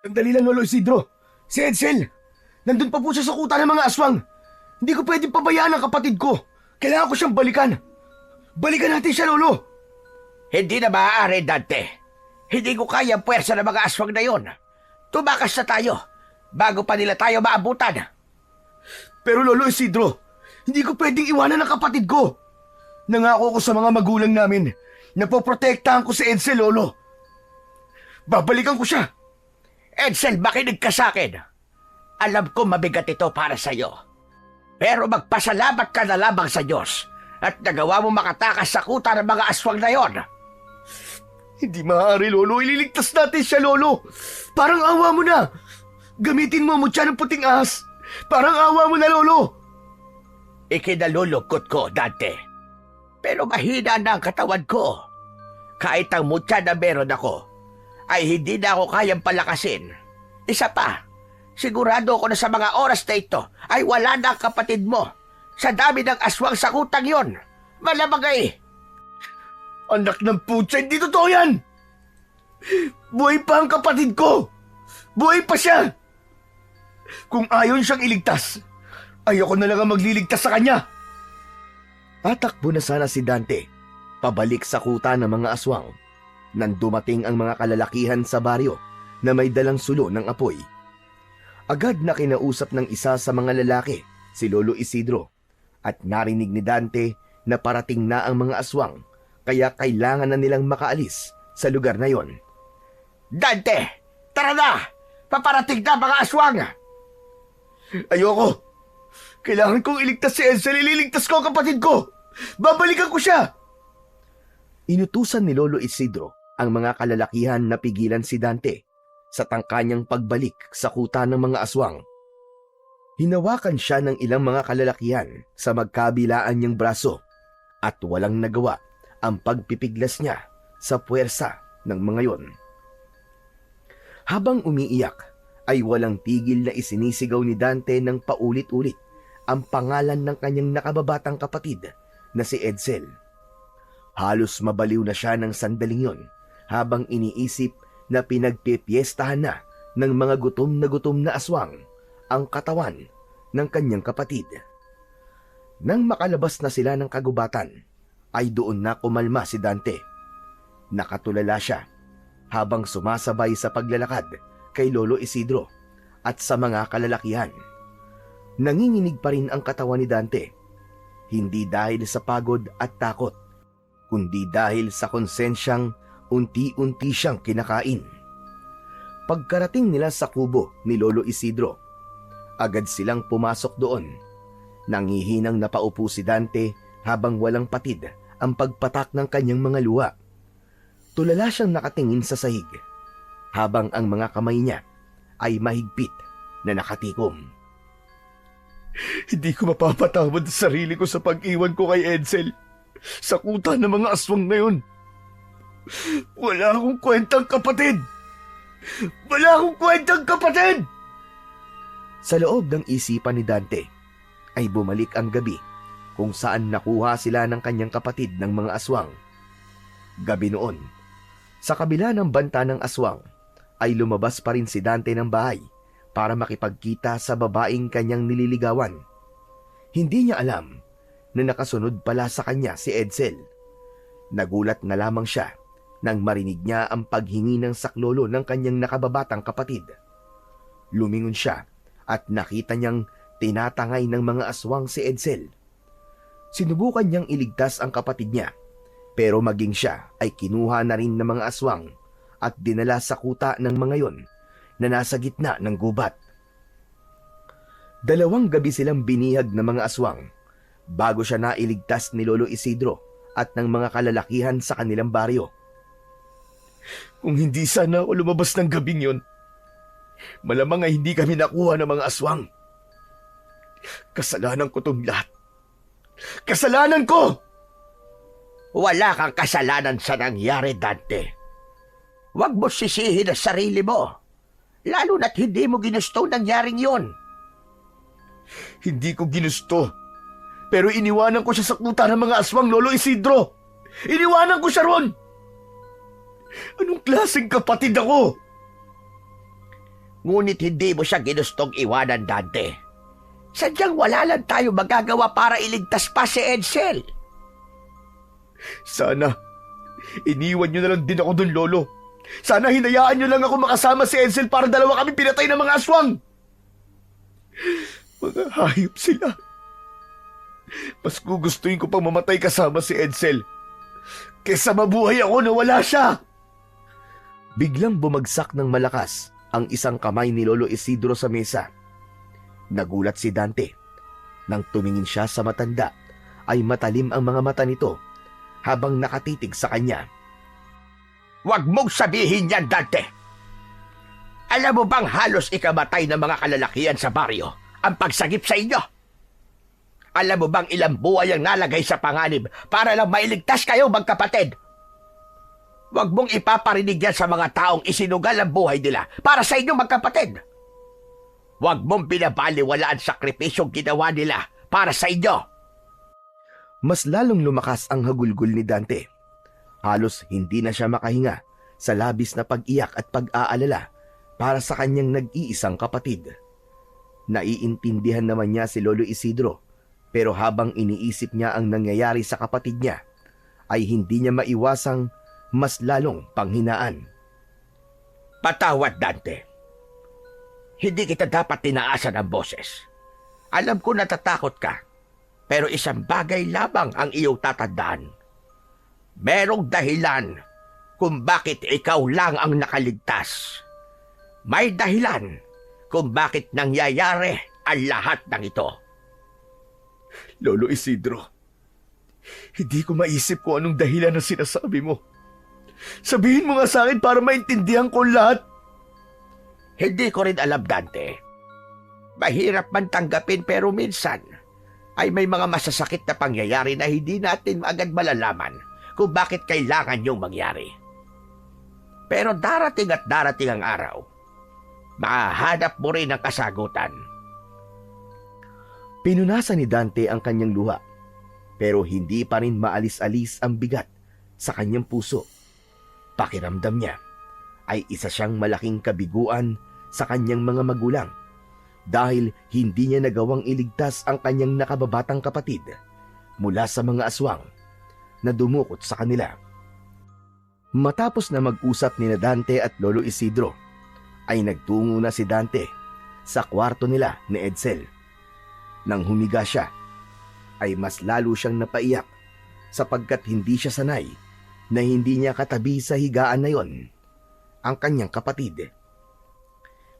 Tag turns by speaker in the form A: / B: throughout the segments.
A: Sandali lang, Lolo Isidro. Si Edsel, nandun pa po siya sa kuta ng mga aswang. Hindi ko pwedeng pabayaan ang kapatid ko. Kailangan ko siyang balikan. Balikan natin siya, Lolo.
B: Hindi na maaari, Dante. Hindi ko kaya ang puwersa ng mga aswang na yon. Tumakas na tayo bago pa nila tayo maabutan.
A: Pero Lolo Isidro, hindi ko pwedeng iwanan ang kapatid ko. Nangako ko sa mga magulang namin na poprotektahan ko si Edsel, Lolo. Babalikan ko siya.
B: Edsel, makinig ka sa akin. Alam ko mabigat ito para sa'yo. Pero magpasalamat ka na lamang sa Diyos at nagawa mo makatakas sa kuta ng mga aswang na yon.
A: Hindi maaari, Lolo. Ililigtas natin siya, Lolo. Parang awa mo na. Gamitin mo ang mutya ng puting ahas. Parang awa mo na, Lolo.
B: Ikinalulungkot ko, Dante. Pero mahina na ang katawan ko. Kahit ang mutya na meron ako, ay hindi na ako kayang palakasin. Isa pa, sigurado ako na sa mga oras na ito ay wala na ang kapatid mo. Sa dami ng aswang sa kutang yon. Malamang ay.
A: Anak ng putya, hindi totoo yan! Buhay pa ang kapatid ko! Buhay pa siya! Kung ayon siyang iligtas, ayoko na lang ang magliligtas sa kanya! Tatakbo na sana si Dante, pabalik sa kuta ng mga aswang, nang dumating ang mga kalalakihan sa baryo na may dalang sulo ng apoy. Agad na kinausap ng isa sa mga lalaki, si Lolo Isidro, at narinig ni Dante na parating na ang mga aswang, kaya kailangan na nilang makaalis sa lugar na yon.
B: Dante, tara na! Paparating na mga aswang!
A: Ayoko! Kailangan kong iligtas si Edsel. Ililigtas ko ang kapatid ko! Babalikan ko siya! Inutusan ni Lolo Isidro ang mga kalalakihan na pigilan si Dante sa tangkanyang pagbalik sa kuta ng mga aswang. Hinawakan siya ng ilang mga kalalakihan sa magkabilaan niyang braso at walang nagawa ang pagpipiglas niya sa puwersa ng mga yon. Habang umiiyak, ay walang tigil na isinisigaw ni Dante ng paulit-ulit ang pangalan ng kanyang nakababatang kapatid na si Edsel. Halos mabaliw na siya ng sandaling yon habang iniisip na pinagpipiestahan na ng mga gutom na aswang ang katawan ng kanyang kapatid. Nang makalabas na sila ng kagubatan, ay doon na kumalma si Dante. Nakatulala siya habang sumasabay sa paglalakad kay Lolo Isidro at sa mga kalalakihan. Nanginginig pa rin ang katawan ni Dante, hindi dahil sa pagod at takot, kundi dahil sa konsensyang unti-unti siyang kinakain. Pagkarating nila sa kubo ni Lolo Isidro, agad silang pumasok doon. Nangihinang napaupo si Dante habang walang patid ang pagpatak ng kanyang mga luha. Tulala siyang nakatingin sa sahig, habang ang mga kamay niya ay mahigpit na nakatikom. Hindi ko mapapatawad sa sarili ko sa pag-iwan ko kay Edsel sa kuta ng mga aswang na yun. Wala akong kwentang kapatid! Wala akong kwentang kapatid! Sa loob ng isipan ni Dante ay bumalik ang gabi kung saan nakuha sila ng kanyang kapatid ng mga aswang. Gabi noon, sa kabila ng banta ng aswang, ay lumabas pa rin si Dante ng bahay para makipagkita sa babaeng kanyang nililigawan. Hindi niya alam na nakasunod pala sa kanya si Edsel. Nagulat na lamang siya nang marinig niya ang paghingi ng saklolo ng kanyang nakababatang kapatid. Lumingon siya at nakita niyang tinatangay ng mga aswang si Edsel. Sinubukan niyang iligtas ang kapatid niya, pero maging siya ay kinuha na rin ng mga aswang at dinala sa kuta ng mga yon na nasa gitna ng gubat. 2 gabi silang binihag ng mga aswang bago siya nailigtas ni Lolo Isidro at ng mga kalalakihan sa kanilang baryo. Kung hindi sana ako lumabas ng gabing yon, malamang ay hindi kami nakuha ng mga aswang. Kasalanan ko itong lahat. Kasalanan ko!
B: Wala kang kasalanan sa nangyari, Dante. Huwag mo sisihin ang sarili mo, lalo na't hindi mo ginusto nangyaring yon.
A: Hindi ko ginusto, pero iniwanan ko siya sa kuta ng mga aswang, Lolo Isidro. Iniwanan ko siya ron! Anong klaseng kapatid ako?
B: Ngunit hindi mo siya ginustong iwanan, Dante. Sadyang wala lang tayo magagawa para iligtas pa si Edsel.
A: Sana, iniwan niyo na lang din ako dun, Lolo. Sana hinayaan niyo lang ako makasama si Edsel para dalawa kami pinatay ng mga aswang. Mga hayop sila. Mas gugustuhin ko pang mamatay kasama si Edsel kesa mabuhay ako na wala siya. Biglang bumagsak ng malakas ang isang kamay ni Lolo Isidro sa mesa. Nagulat si Dante. Nang tumingin siya sa matanda, ay matalim ang mga mata nito habang nakatitig sa kanya.
B: Huwag mong sabihin yan, Dante! Alam mo bang halos ikamatay ng mga kalalakihan sa baryo ang pagsagip sa inyo? Alam mo bang ilang buhay ang nalagay sa panganib para lang mailigtas kayo magkapatid? Huwag mong ipaparinig yan sa mga taong isinugal ang buhay nila para sa inyo magkapatid. Huwag mong binabaliwala ang sakripisyong ginawa nila para sa inyo.
A: Mas lalong lumakas ang hagulgol ni Dante. Halos hindi na siya makahinga sa labis na pag-iyak at pag-aalala para sa kanyang nag-iisang kapatid. Naiintindihan naman niya si Lolo Isidro, pero habang iniisip niya ang nangyayari sa kapatid niya, ay hindi niya maiwasang mas lalong panghinaan.
B: Patawad, Dante. Hindi kita dapat tinaasan ang boses. Alam ko natatakot ka, pero isang bagay lamang ang iyong tatandaan. Merong dahilan kung bakit ikaw lang ang nakaligtas. May dahilan kung bakit nangyayari ang lahat ng ito.
A: Lolo Isidro, hindi ko maisip kung anong dahilan na sinasabi mo. Sabihin mo nga sa akin para maintindihan ko lahat.
B: Hindi ko rin alam, Dante. Mahirap man tanggapin pero minsan ay may mga masasakit na pangyayari na hindi natin agad malalaman kung bakit kailangan yung mangyari. Pero darating at darating ang araw, mahahanap mo rin ang kasagutan.
A: Pinunasan ni Dante ang kanyang luha, pero hindi pa rin maalis-alis ang bigat sa kanyang puso. Pakiramdam niya ay isa siyang malaking kabiguan sa kanyang mga magulang dahil hindi niya nagawang iligtas ang kanyang nakababatang kapatid mula sa mga aswang na dumukot sa kanila. Matapos na mag-usap ni Dante at Lolo Isidro, ay nagtungo na si Dante sa kwarto nila ni Edsel. Nang humiga siya, ay mas lalo siyang napaiyak sapagkat hindi siya sanay na hindi niya katabi sa higaan na yon ang kanyang kapatid.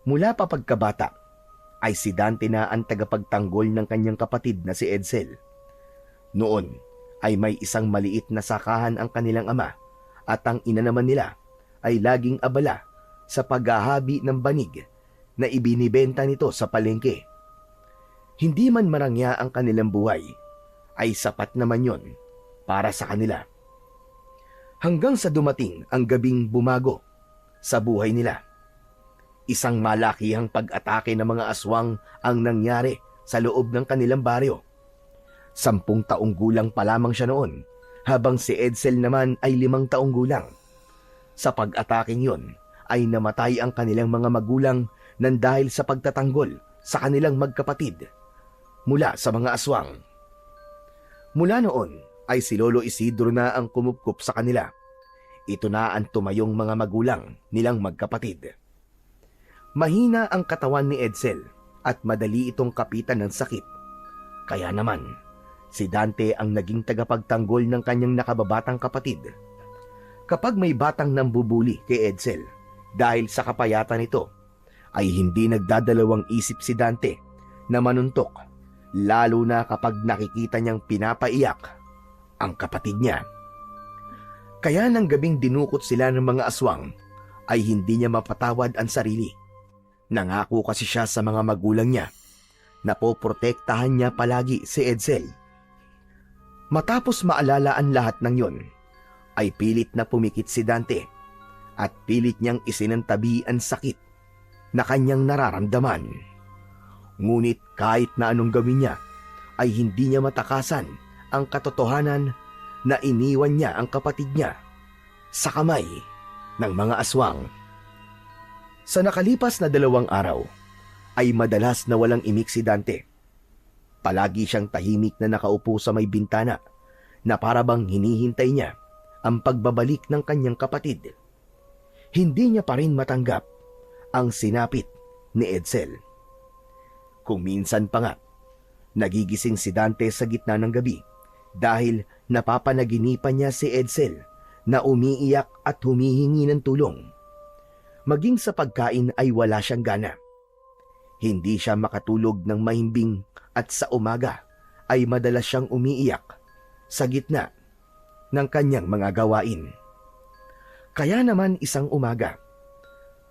A: Mula pa pagkabata, ay si Dante na ang tagapagtanggol ng kanyang kapatid na si Edsel. Noon ay may isang maliit na sakahan ang kanilang ama at ang ina naman nila ay laging abala sa paghahabi ng banig na ibinibenta nito sa palengke. Hindi man marangya ang kanilang buhay, ay sapat naman yon para sa kanila. Hanggang sa dumating ang gabing bumago sa buhay nila. Isang malakihang pag-atake ng mga aswang ang nangyari sa loob ng kanilang baryo. 10 taong gulang pa lamang siya noon, habang si Edsel naman ay 5 taong gulang. Sa pag-ataking yon, ay namatay ang kanilang mga magulang nang dahil sa pagtatanggol sa kanilang magkapatid mula sa mga aswang. Mula noon ay si Lolo Isidro na ang kumupkup sa kanila. Ito na ang tumayong mga magulang nilang magkapatid. Mahina ang katawan ni Edsel at madali itong kapitan ng sakit. Kaya naman, si Dante ang naging tagapagtanggol ng kanyang nakababatang kapatid. Kapag may batang nambubuli kay Edsel dahil sa kapayatan nito, ay hindi nagdadalawang isip si Dante na manuntok, lalo na kapag nakikita niyang pinapaiyak ang kapatid niya. Kaya nang gabing dinukot sila ng mga aswang, ay hindi niya mapatawad ang sarili. Nangako kasi siya sa mga magulang niya na poprotektahan niya palagi si Edsel. Matapos maalala ang lahat ng yon, ay pilit na pumikit si Dante at pilit niyang isinantabi ang sakit na kanyang nararamdaman. Ngunit kahit na anong gawin niya, ay hindi niya matakasan ang katotohanan na iniwan niya ang kapatid niya sa kamay ng mga aswang.
C: Sa nakalipas na 2 araw, ay madalas na walang imik si Dante. Palagi siyang tahimik na nakaupo sa may bintana na parabang hinihintay niya ang pagbabalik ng kanyang kapatid. Hindi niya pa rin matanggap ang sinapit ni Edsel. Kung minsan pa nga, nagigising si Dante sa gitna ng gabi dahil napapanaginipan niya si Edsel na umiiyak at humihingi ng tulong. Maging sa pagkain ay wala siyang gana. Hindi siya makatulog ng mahimbing at sa umaga ay madalas siyang umiiyak sa gitna ng kanyang mga gawain. Kaya naman isang umaga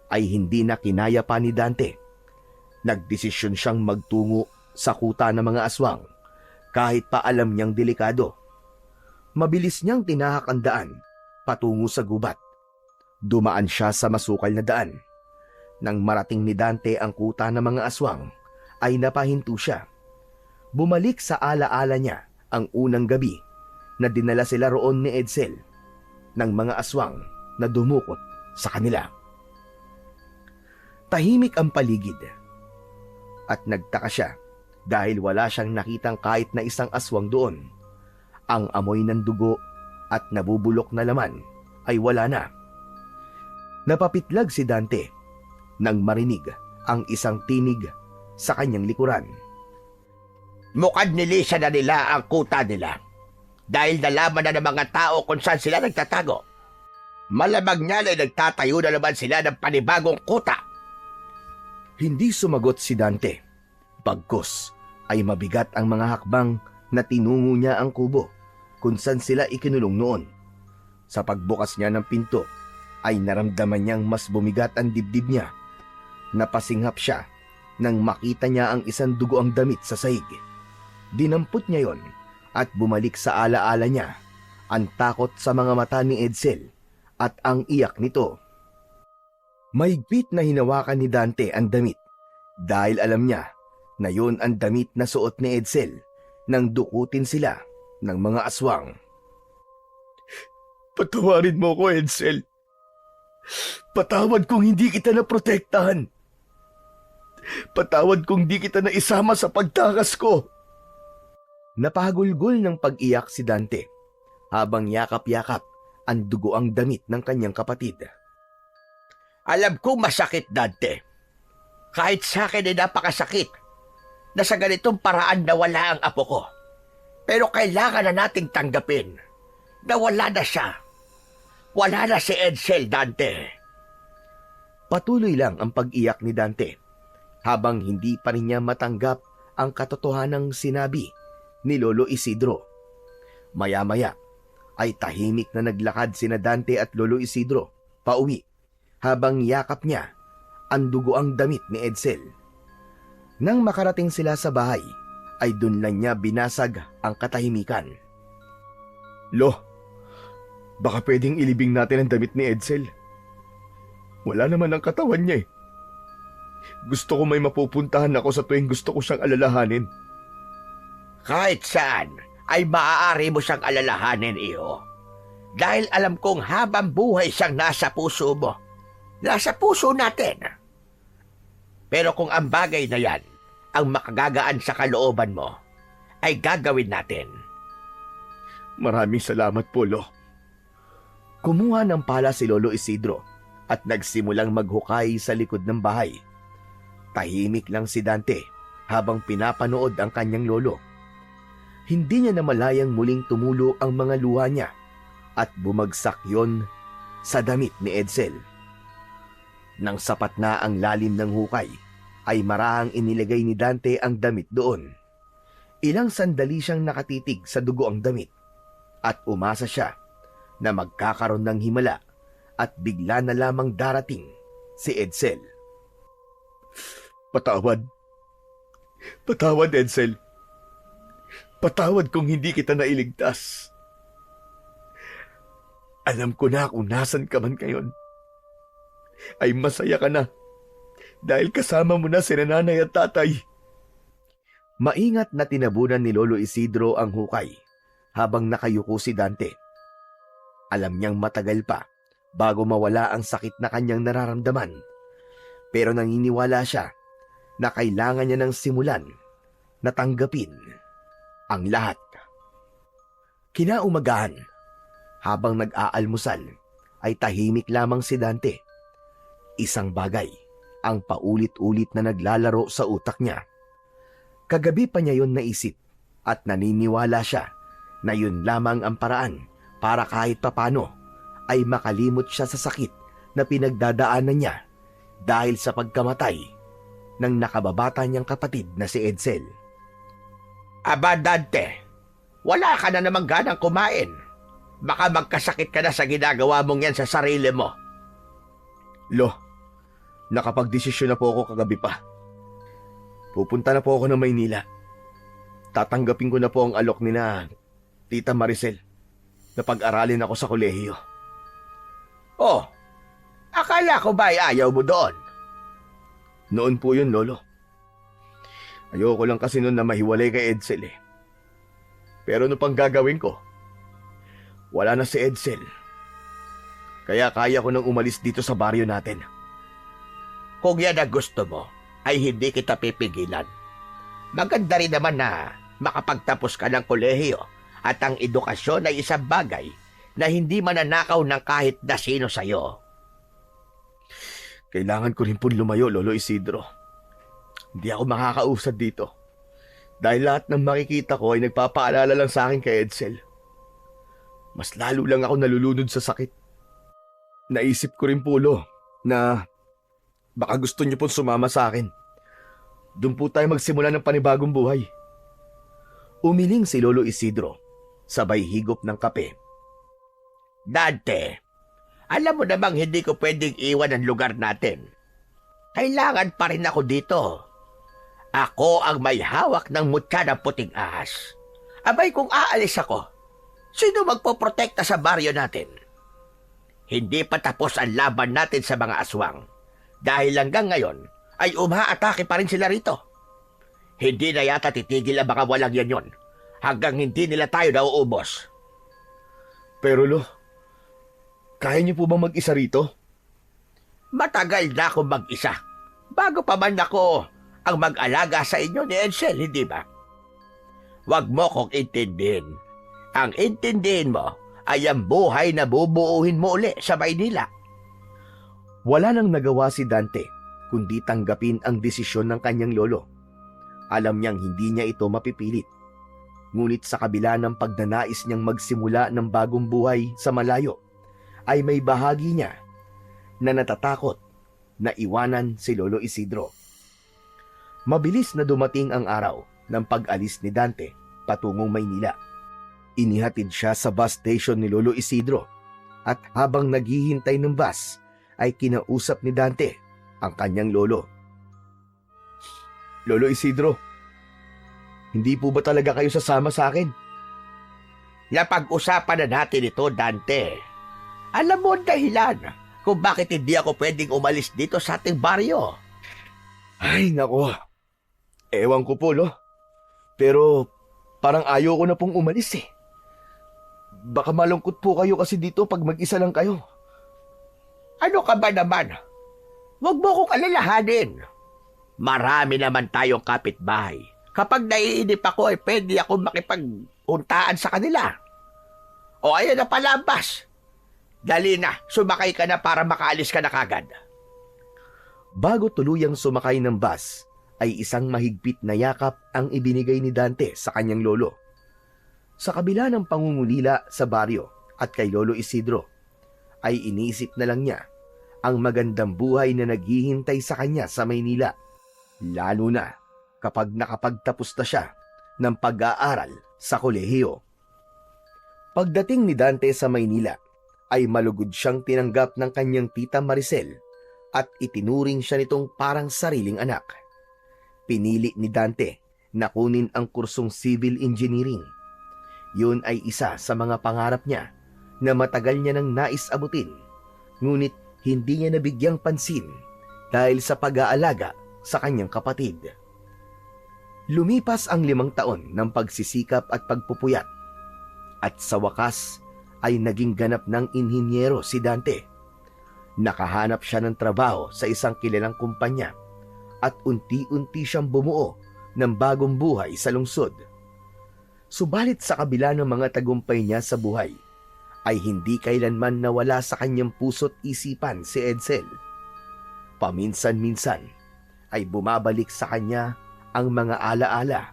C: ay hindi na kinaya pa ni Dante. Nagdesisyon siyang magtungo sa kuta ng mga aswang kahit pa alam niyang delikado. Mabilis niyang tinahak ang daan patungo sa gubat. Dumaan siya sa masukal na daan. Nang marating ni Dante ang kuta ng mga aswang, ay napahinto siya. Bumalik sa alaala niya ang unang gabi na dinala sila roon ni Edsel ng mga aswang na dumukot sa kanila. Tahimik ang paligid at nagtaka siya dahil wala siyang nakitang kahit na isang aswang doon. Ang amoy ng dugo at nabubulok na laman ay wala na. Napapitlag si Dante nang marinig ang isang tinig sa kanyang likuran.
B: Mukhang nilisa na nila ang kuta nila dahil nalaman na ng mga tao kung saan sila nagtatago. Malamang niya ay nagtatayo na naman sila ng panibagong kuta.
C: Hindi sumagot si Dante. Bagkus ay mabigat ang mga hakbang na tinungo niya ang kubo kung saan sila ikinulong noon. Sa pagbukas niya ng pinto ay naramdaman niyang mas bumigat ang dibdib niya. Napasinghap siya nang makita niya ang isang dugoang damit sa sahig. Dinampot niya yon at bumalik sa alaala niya ang takot sa mga mata ni Edsel at ang iyak nito. Mahigpit na hinawakan ni Dante ang damit dahil alam niya na yon ang damit na suot ni Edsel nang dukutin sila ng mga aswang.
A: Patawarin mo ko, Edsel. Patawad kung hindi kita naprotektahan. Patawad kung di kita naisama sa pagtakas ko.
C: Napahagulgol ng pag-iyak si Dante habang yakap-yakap ang dugoang damit ng kanyang kapatid.
B: Alam kong masakit, Dante. Kahit sa akin ay napakasakit na sa ganitong paraan nawala ang apo ko. Pero kailangan na nating tanggapin na wala na siya. Wala na si Edsel, Dante.
C: Patuloy lang ang pag-iyak ni Dante habang hindi pa rin niya matanggap ang katotohanang sinabi ni Lolo Isidro. Maya-maya ay tahimik na naglakad sina Dante at Lolo Isidro pauwi habang yakap niya ang dugoang damit ni Edsel. Nang makarating sila sa bahay, ay dun lang niya binasag ang katahimikan.
A: Lo, baka pwedeng ilibing natin ang damit ni Edsel. Wala naman ang katawan niya eh. Gusto ko may mapupuntahan ako sa tuwing gusto ko siyang alalahanin.
B: Kahit saan ay maaari mo siyang alalahanin, iho. Dahil alam kong habang buhay siyang nasa puso mo. Nasa puso natin. Pero kung ang bagay na yan ang makagagaan sa kalooban mo, ay gagawin natin.
A: Maraming salamat po, Lo.
C: Kumuha ng pala si Lolo Isidro at nagsimulang maghukay sa likod ng bahay. Tahimik lang si Dante habang pinapanood ang kanyang lolo. Hindi niya namalayang muling tumulo ang mga luha niya at bumagsak yon sa damit ni Edsel. Nang sapat na ang lalim ng hukay, ay marahang inilagay ni Dante ang damit doon. Ilang sandali siyang nakatitig sa dugo ang damit at umasa siya na magkakaroon ng himala at bigla na lamang darating si Edsel.
A: Patawad. Patawad, Edsel. Patawad kung hindi kita nailigtas. Alam ko na kung nasan ka man ngayon. Ay masaya ka na dahil kasama mo na si nanay at tatay.
C: Maingat na tinabunan ni Lolo Isidro ang hukay habang nakayuko si Dante. Alam niyang matagal pa bago mawala ang sakit na kanyang nararamdaman. Pero naniniwala siya na kailangan niya ng simulan na tanggapin ang lahat. Kinaumagahan, habang nag-aalmusal, ay tahimik lamang si Dante. Isang bagay ang paulit-ulit na naglalaro sa utak niya. Kagabi pa niya yun naisip at naniniwala siya na yun lamang ang paraan para kahit papano ay makalimot siya sa sakit na pinagdadaanan niya dahil sa pagkamatay ng nakababata niyang kapatid na si Edsel.
B: Aba, Dante, wala ka na namang ganang kumain. Baka magkasakit ka na sa ginagawa mong yan sa sarili mo.
A: Lo, nakapagdesisyon na po ako kagabi pa. Pupunta na po ako ng Maynila. Tatanggapin ko na po ang alok ni na Tita Maricel na pag-aralin ako sa kolehiyo.
B: Oh, akala ko ba ay ayaw mo doon?
A: Noon po yun, Lolo. Ayoko lang kasi noon na mahiwalay kay Edsel eh. Pero ano pang gagawin ko? Wala na si Edsel. Kaya kaya ko nang umalis dito sa baryo natin.
B: Kung yan ang gusto mo, ay hindi kita pipigilan. Maganda rin naman na makapagtapos ka ng kolehiyo at ang edukasyon ay isang bagay na hindi mananakaw ng kahit na sino sa'yo.
A: Kailangan ko rin po lumayo, Lolo Isidro. Hindi ako makakausad dito. Dahil lahat ng makikita ko ay nagpapaalala lang sa akin kay Edsel. Mas lalo lang ako nalulunod sa sakit. Naisip ko rin po, Lo, na baka gusto niyo pong sumama sa akin. Doon po tayo magsimula ng panibagong buhay.
C: Umiling si Lolo Isidro, sabay higop ng kape.
B: Dante, alam mo namang hindi ko pwedeng iwan ang lugar natin. Kailangan pa rin ako dito. Ako ang may hawak ng mutya ng puting ahas. Abay kung aalis ako, sino magpoprotekta sa baryo natin? Hindi pa tapos ang laban natin sa mga aswang. Dahil hanggang ngayon ay umaatake pa rin sila rito. Hindi na yata titigil ang mga walang yan yon hanggang hindi nila tayo nauubos.
A: Pero Lo, kaya niyo po bang mag-isa rito?
B: Matagal na akong mag-isa. Bago pa man ako ang mag-alaga sa inyo ni Edsel, hindi ba? Huwag mo kong intindihin. Ang intindihin mo ay ang buhay na bubuuhin mo uli sa Maynila.
C: Wala nang nagawa si Dante kundi tanggapin ang desisyon ng kanyang lolo. Alam niyang hindi niya ito mapipilit. Ngunit sa kabila ng pagnanais niyang magsimula ng bagong buhay sa malayo, ay may bahagi niya na natatakot na iwanan si Lolo Isidro. Mabilis na dumating ang araw ng pag-alis ni Dante patungong Maynila. Inihatid siya sa bus station ni Lolo Isidro at habang naghihintay ng bus ay kinausap ni Dante ang kanyang lolo.
A: Lolo Isidro, hindi po ba talaga kayo sasama sa akin?
B: Napag-usapan na natin ito, Dante. Alam mo ang dahilan kung bakit hindi ako pwedeng umalis dito sa ating baryo.
A: Ay, nako. Ewan ko po, Lo. Pero parang ayaw ko na pong umalis eh. Baka malungkot po kayo kasi dito pag mag-isa lang kayo.
B: Ano ka ba naman? Huwag mo kong alalahanin. Marami naman tayong kapitbahay. Kapag naiinip ako ay pwede ako makipagpuntaan sa kanila. O ayan na pala ang bus. Dali na, sumakay ka na para makaalis ka na kagad.
C: Bago tuluyang sumakay ng bus, ay isang mahigpit na yakap ang ibinigay ni Dante sa kanyang lolo. Sa kabila ng pangungulila sa baryo at kay Lolo Isidro, ay iniisip na lang niya ang magandang buhay na naghihintay sa kanya sa Maynila, lalo na kapag nakapagtapos na siya ng pag-aaral sa kolehiyo. Pagdating ni Dante sa Maynila, ay malugod siyang tinanggap ng kanyang tita Maricel at itinuring siya nitong parang sariling anak. Pinili ni Dante na kunin ang kursong civil engineering. Yun ay isa sa mga pangarap niya na matagal niya nang nais abutin, ngunit hindi niya nabigyang pansin dahil sa pag-aalaga sa kanyang kapatid. Lumipas ang 5 taon ng pagsisikap at pagpupuyat, at sa wakas ay naging ganap ng inhinyero si Dante. Nakahanap siya ng trabaho sa isang kilalang kumpanya at unti-unti siyang bumuo ng bagong buhay sa lungsod. Subalit sa kabila ng mga tagumpay niya sa buhay, ay hindi kailanman nawala sa kanyang puso't isipan si Edsel. Paminsan-minsan ay bumabalik sa kanya ang mga alaala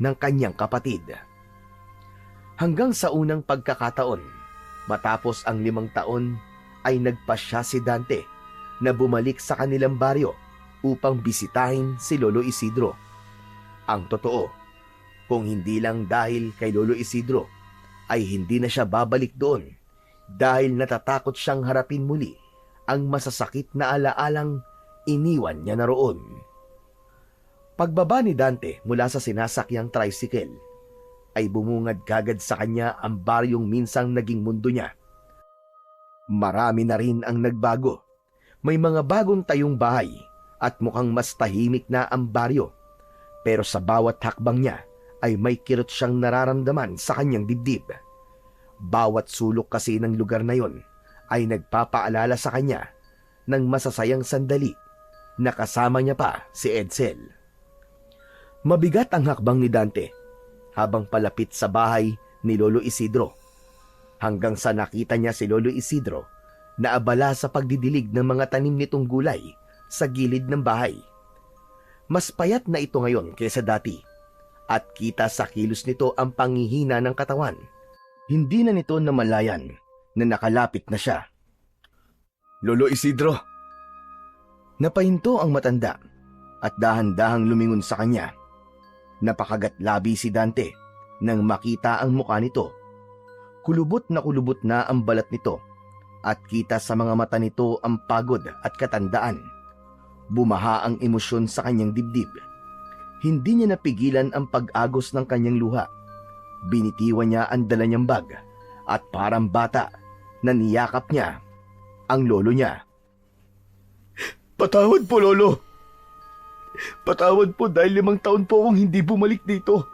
C: ng kanyang kapatid. Hanggang sa unang pagkakataon, matapos ang 5 taon, ay nagpasya si Dante na bumalik sa kanilang baryo upang bisitahin si Lolo Isidro. Ang totoo, kung hindi lang dahil kay Lolo Isidro, ay hindi na siya babalik doon dahil natatakot siyang harapin muli ang masasakit na alaalang iniwan niya na roon. Pagbaba ni Dante mula sa sinasakyang tricycle, ay bumungad kagad sa kanya ang baryong minsang naging mundo niya. Marami na rin ang nagbago. May mga bagong tayong bahay at mukhang mas tahimik na ang baryo. Pero sa bawat hakbang niya ay may kirot siyang nararamdaman sa kanyang dibdib. Bawat sulok kasi ng lugar na yon ay nagpapaalala sa kanya ng masasayang sandali na kasama niya pa si Edsel. Mabigat ang hakbang ni Dante habang palapit sa bahay ni Lolo Isidro, hanggang sa nakita niya si Lolo Isidro na abala sa pagdidilig ng mga tanim nitong gulay sa gilid ng bahay. Mas payat na ito ngayon kaysa dati at kita sa kilos nito ang panghihina ng katawan. Hindi na nito namalayan na nakalapit na siya.
A: Lolo Isidro!
C: Napahinto ang matanda at dahan-dahang lumingon sa kanya. Napakagat-labi si Dante nang makita ang mukha nito. Kulubot na ang balat nito at kita sa mga mata nito ang pagod at katandaan. Bumaha ang emosyon sa kanyang dibdib. Hindi niya napigilan ang pag-agos ng kanyang luha. Binitiwan niya ang dala niyang bag at parang bata na niyakap niya ang lolo niya.
A: Patawad po, Lolo! Patawad po dahil 5 taon po akong hindi bumalik dito.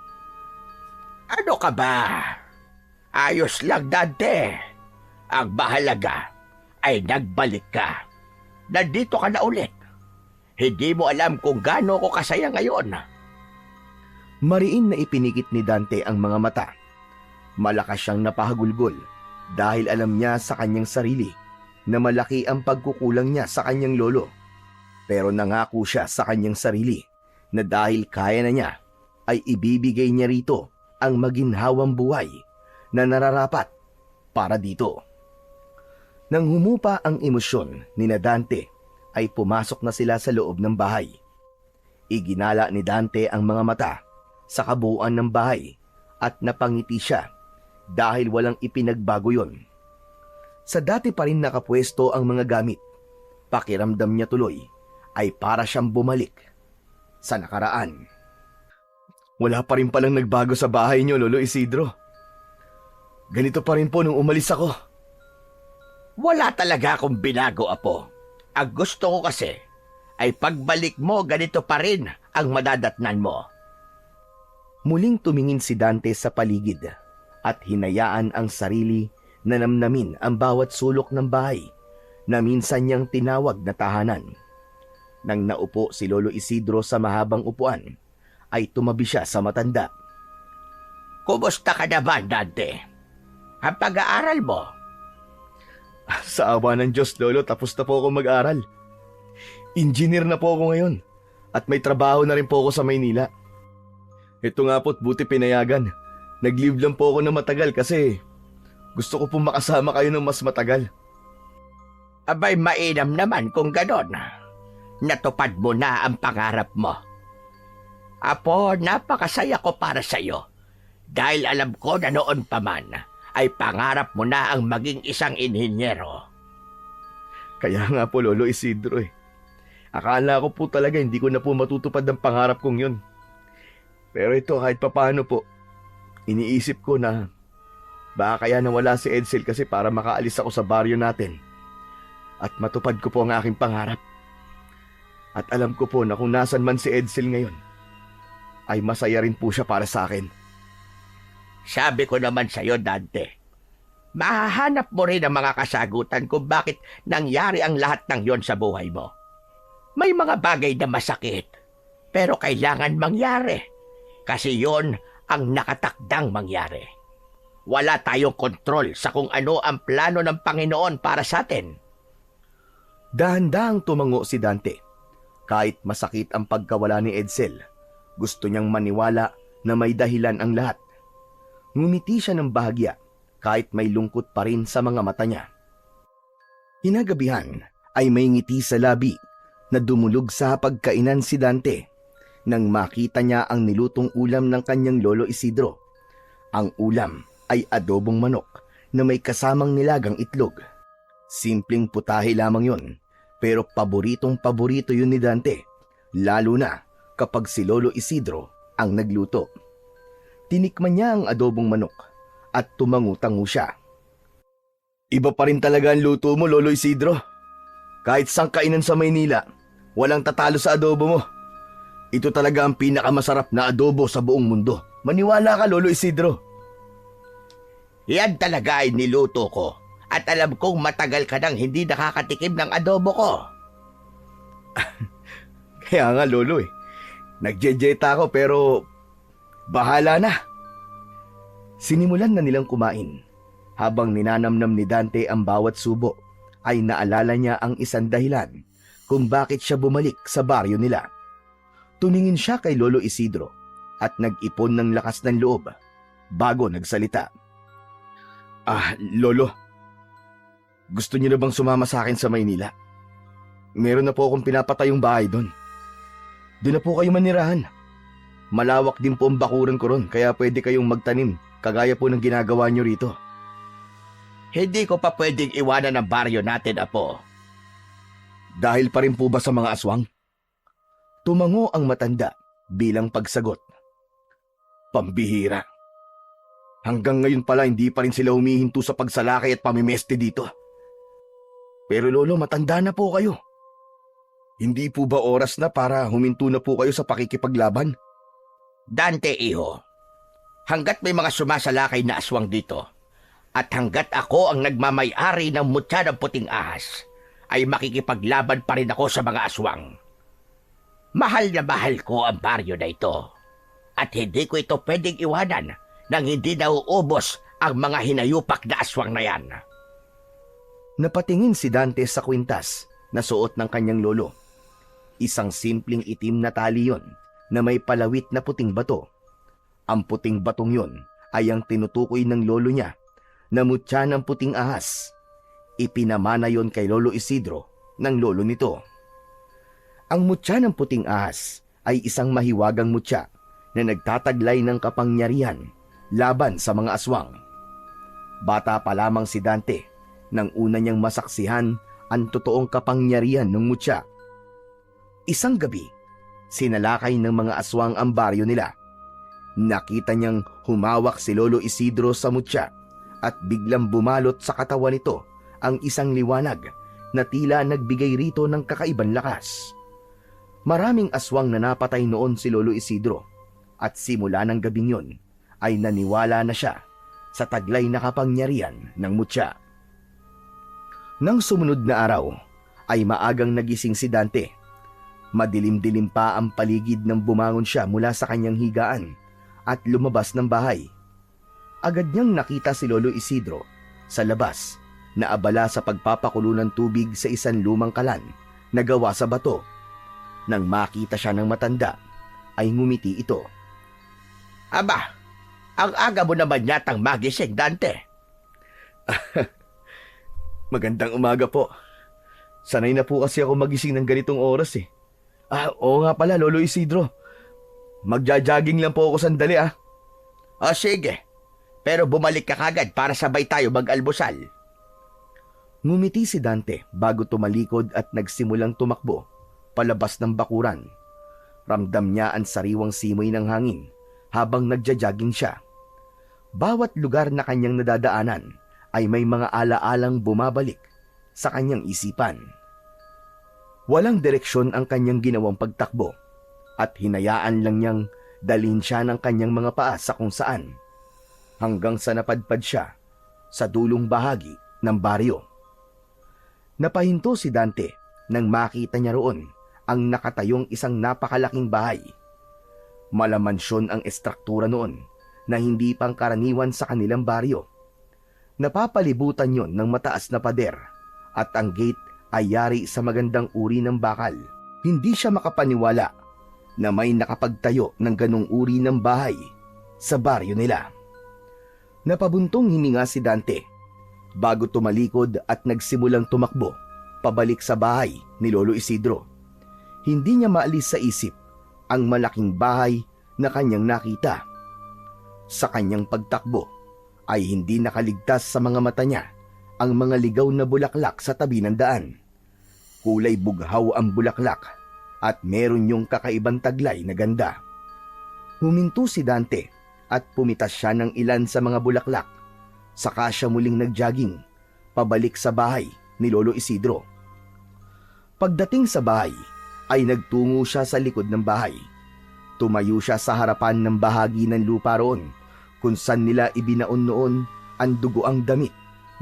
B: Ano ka ba? Ayos lang, Dante. Ang mahalaga ay nagbalik ka. Nandito ka na ulit. Hindi mo alam kung gaano ko kasaya ngayon.
C: Mariin na ipinikit ni Dante ang mga mata. Malakas siyang napahagulgol dahil alam niya sa kanyang sarili na malaki ang pagkukulang niya sa kanyang lolo. Pero nangako siya sa kanyang sarili na dahil kaya na niya, ay ibibigay niya rito ang maginhawang buhay na nararapat para dito. Nang humupa ang emosyon ni Dante, ay pumasok na sila sa loob ng bahay. Iginala ni Dante ang mga mata sa kabuuan ng bahay at napangiti siya dahil walang ipinagbago yon. Sa dati pa rin nakapwesto ang mga gamit. Pakiramdam niya tuloy ay para siyang bumalik sa nakaraan.
A: Wala pa rin palang nagbago sa bahay niyo, Lolo Isidro. Ganito pa rin po nung umalis ako.
B: Wala talaga akong binago, Apo. Ang gusto ko kasi ay pagbalik mo, ganito pa rin ang madadatnan mo.
C: Muling tumingin si Dante sa paligid at hinayaan ang sarili na namnamin ang bawat sulok ng bahay na minsan niyang tinawag na tahanan. Nang naupo si Lolo Isidro sa mahabang upuan, ay tumabi siya sa matanda.
B: Kumusta ka naman, Dante? Ang pag-aaral mo?
A: Sa awa ng Diyos, Lolo, tapos na po ako mag-aral. Engineer na po ako ngayon at may trabaho na rin po ako sa Maynila. Ito nga po't buti pinayagan. Nag-leave lang po ako na matagal kasi gusto ko pong makasama kayo ng mas matagal.
B: Abay, mainam naman kung ganon. Natupad mo na ang pangarap mo. Apo, napakasaya ko para sa iyo. Dahil alam ko na noon pa man ay pangarap mo na ang maging isang inhinyero.
A: Kaya nga po, Lolo Isidro Akala ko po talaga hindi ko na po matutupad ang pangarap kong yun. Pero ito kahit papaano po, iniisip ko na baka kaya nawala si Edsel kasi para makaalis ako sa baryo natin at matupad ko po ang aking pangarap. At alam ko po na kung nasan man si Edsel ngayon, ay masaya rin po siya para sa akin.
B: Sabi ko naman sa iyo, Dante, mahahanap mo rin ang mga kasagutan kung bakit nangyari ang lahat ng yon sa buhay mo. May mga bagay na masakit, pero kailangan mangyari. Kasi yon ang nakatakdang mangyari. Wala tayong kontrol sa kung ano ang plano ng Panginoon para sa atin.
C: Dahan-dahang tumango si Dante. Kahit masakit ang pagkawala ni Edsel, gusto niyang maniwala na may dahilan ang lahat. Ngumiti siya ng bahagya kahit may lungkot pa rin sa mga mata niya. Hinagabihan ay may ngiti sa labi na dumulog sa pagkainan si Dante nang makita niya ang nilutong ulam ng kanyang lolo Isidro. Ang ulam ay adobong manok na may kasamang nilagang itlog. Simpleng putahe lamang yon, pero paboritong-paborito yun ni Dante, lalo na kapag si Lolo Isidro ang nagluto. Tinikman niya ang adobong manok at tumangu-tangu siya. Iba pa rin talaga ang luto mo, Lolo Isidro. Kahit sang kainan sa Maynila, walang tatalo sa adobo mo. Ito talaga ang pinakamasarap na adobo sa buong mundo. Maniwala ka, Lolo Isidro.
B: Yan talaga ay niluto ko. At alam kong matagal ka nang hindi nakakatikim ng adobo ko.
C: Kaya nga, Lolo Nagjejeta ako pero bahala na. Sinimulan na nilang kumain. Habang ninanamnam ni Dante ang bawat subo, ay naalala niya ang isang dahilan kung bakit siya bumalik sa baryo nila. Tumingin siya kay Lolo Isidro at nag-ipon ng lakas ng loob bago nagsalita. Lolo, gusto niyo na bang sumama sa akin sa Maynila? Meron na po akong pinapatayong bahay doon. Doon na po kayo manirahan. Malawak din po ang bakuran ko ron, kaya pwede kayong magtanim, kagaya po ng ginagawa niyo rito.
B: Hindi ko pa pwedeng iwanan ang baryo natin, Apo.
C: Dahil pa rin po ba sa mga aswang? Tumango ang matanda bilang pagsagot. Pambihira. Hanggang ngayon pala hindi pa rin sila humihinto sa pagsalakay at pamimeste dito. Pero Lolo, matanda na po kayo. Hindi po ba oras na para huminto na po kayo sa pakikipaglaban?
B: Dante, iho. Hanggat may mga sumasalakay na aswang dito, at hanggat ako ang nagmamay-ari ng mutya ng puting ahas, ay makikipaglaban pa rin ako sa mga aswang. Mahal na mahal ko ang baryo na ito, at hindi ko ito pwedeng iwanan nang hindi nauubos ang mga hinayupak na aswang na yan.
C: Napatingin si Dante sa kwintas na suot ng kanyang lolo. Isang simpleng itim na tali yon na may palawit na puting bato. Ang puting batong yon ay ang tinutukoy ng lolo niya na mutya ng puting ahas. Ipinamana yon kay Lolo Isidro ng lolo nito. Ang mutya ng puting ahas ay isang mahiwagang mutya na nagtataglay ng kapangyarihan laban sa mga aswang. Bata pa lamang si Dante nang una niyang masaksihan ang totoong kapangyarihan ng mutya. Isang gabi, sinalakay ng mga aswang ang baryo nila. Nakita niyang humawak si Lolo Isidro sa mutya at biglang bumalot sa katawan nito ang isang liwanag na tila nagbigay rito ng kakaibang lakas. Maraming aswang na napatay noon si Lolo Isidro at simula ng gabing yon ay naniwala na siya sa taglay na kapangyarihan ng mutya. Nang sumunod na araw, ay maagang nagising si Dante. Madilim-dilim pa ang paligid nang bumangon siya mula sa kanyang higaan at lumabas ng bahay. Agad niyang nakita si Lolo Isidro sa labas na abala sa pagpapakulo ng tubig sa isang lumang kalan na gawa sa bato. Nang makita siya ng matanda, ay ngumiti ito.
B: Aba, ang aga mo naman yatang magising, Dante.
C: Magandang umaga po. Sanay na po kasi ako magising ng ganitong oras eh. Oo nga pala, Lolo Isidro. Magja-jogging lang po ako sandali
B: O sige, pero bumalik ka kagad para sabay tayo mag-almusal.
C: Ngumiti si Dante bago tumalikod at nagsimulang tumakbo palabas ng bakuran. Ramdam niya ang sariwang simoy ng hangin habang nagja-jogging siya. Bawat lugar na kanyang nadadaanan ay may mga alaalang bumabalik sa kanyang isipan. Walang direksyon ang kanyang ginawang pagtakbo at hinayaan lang niyang dalhin siya ng kanyang mga paa sa kung saan. Hanggang sa napadpad siya sa dulong bahagi ng baryo. Napahinto si Dante nang makita niya roon ang nakatayong isang napakalaking bahay. Malamansyon ang estruktura noon na hindi pangkaraniwan sa kanilang baryo. Napapalibutan yon ng mataas na pader at ang gate ay yari sa magandang uri ng bakal. Hindi siya makapaniwala na may nakapagtayo ng ganong uri ng bahay sa baryo nila. Napabuntong hininga si Dante bago tumalikod at nagsimulang tumakbo pabalik sa bahay ni Lolo Isidro. Hindi niya maalis sa isip ang malaking bahay na kanyang nakita. Sa kanyang pagtakbo ay hindi nakaligtas sa mga mata niya ang mga ligaw na bulaklak sa tabi ng daan. Kulay bughaw ang bulaklak at meron yung kakaibang taglay na ganda. Huminto si Dante at pumitas siya ng ilan sa mga bulaklak. Saka siya muling nagjogging pabalik sa bahay ni Lolo Isidro. Pagdating sa bahay ay nagtungo siya sa likod ng bahay. Tumayo siya sa harapan ng bahagi ng lupa roon kung saan nila ibinaon noon ang dugoang damit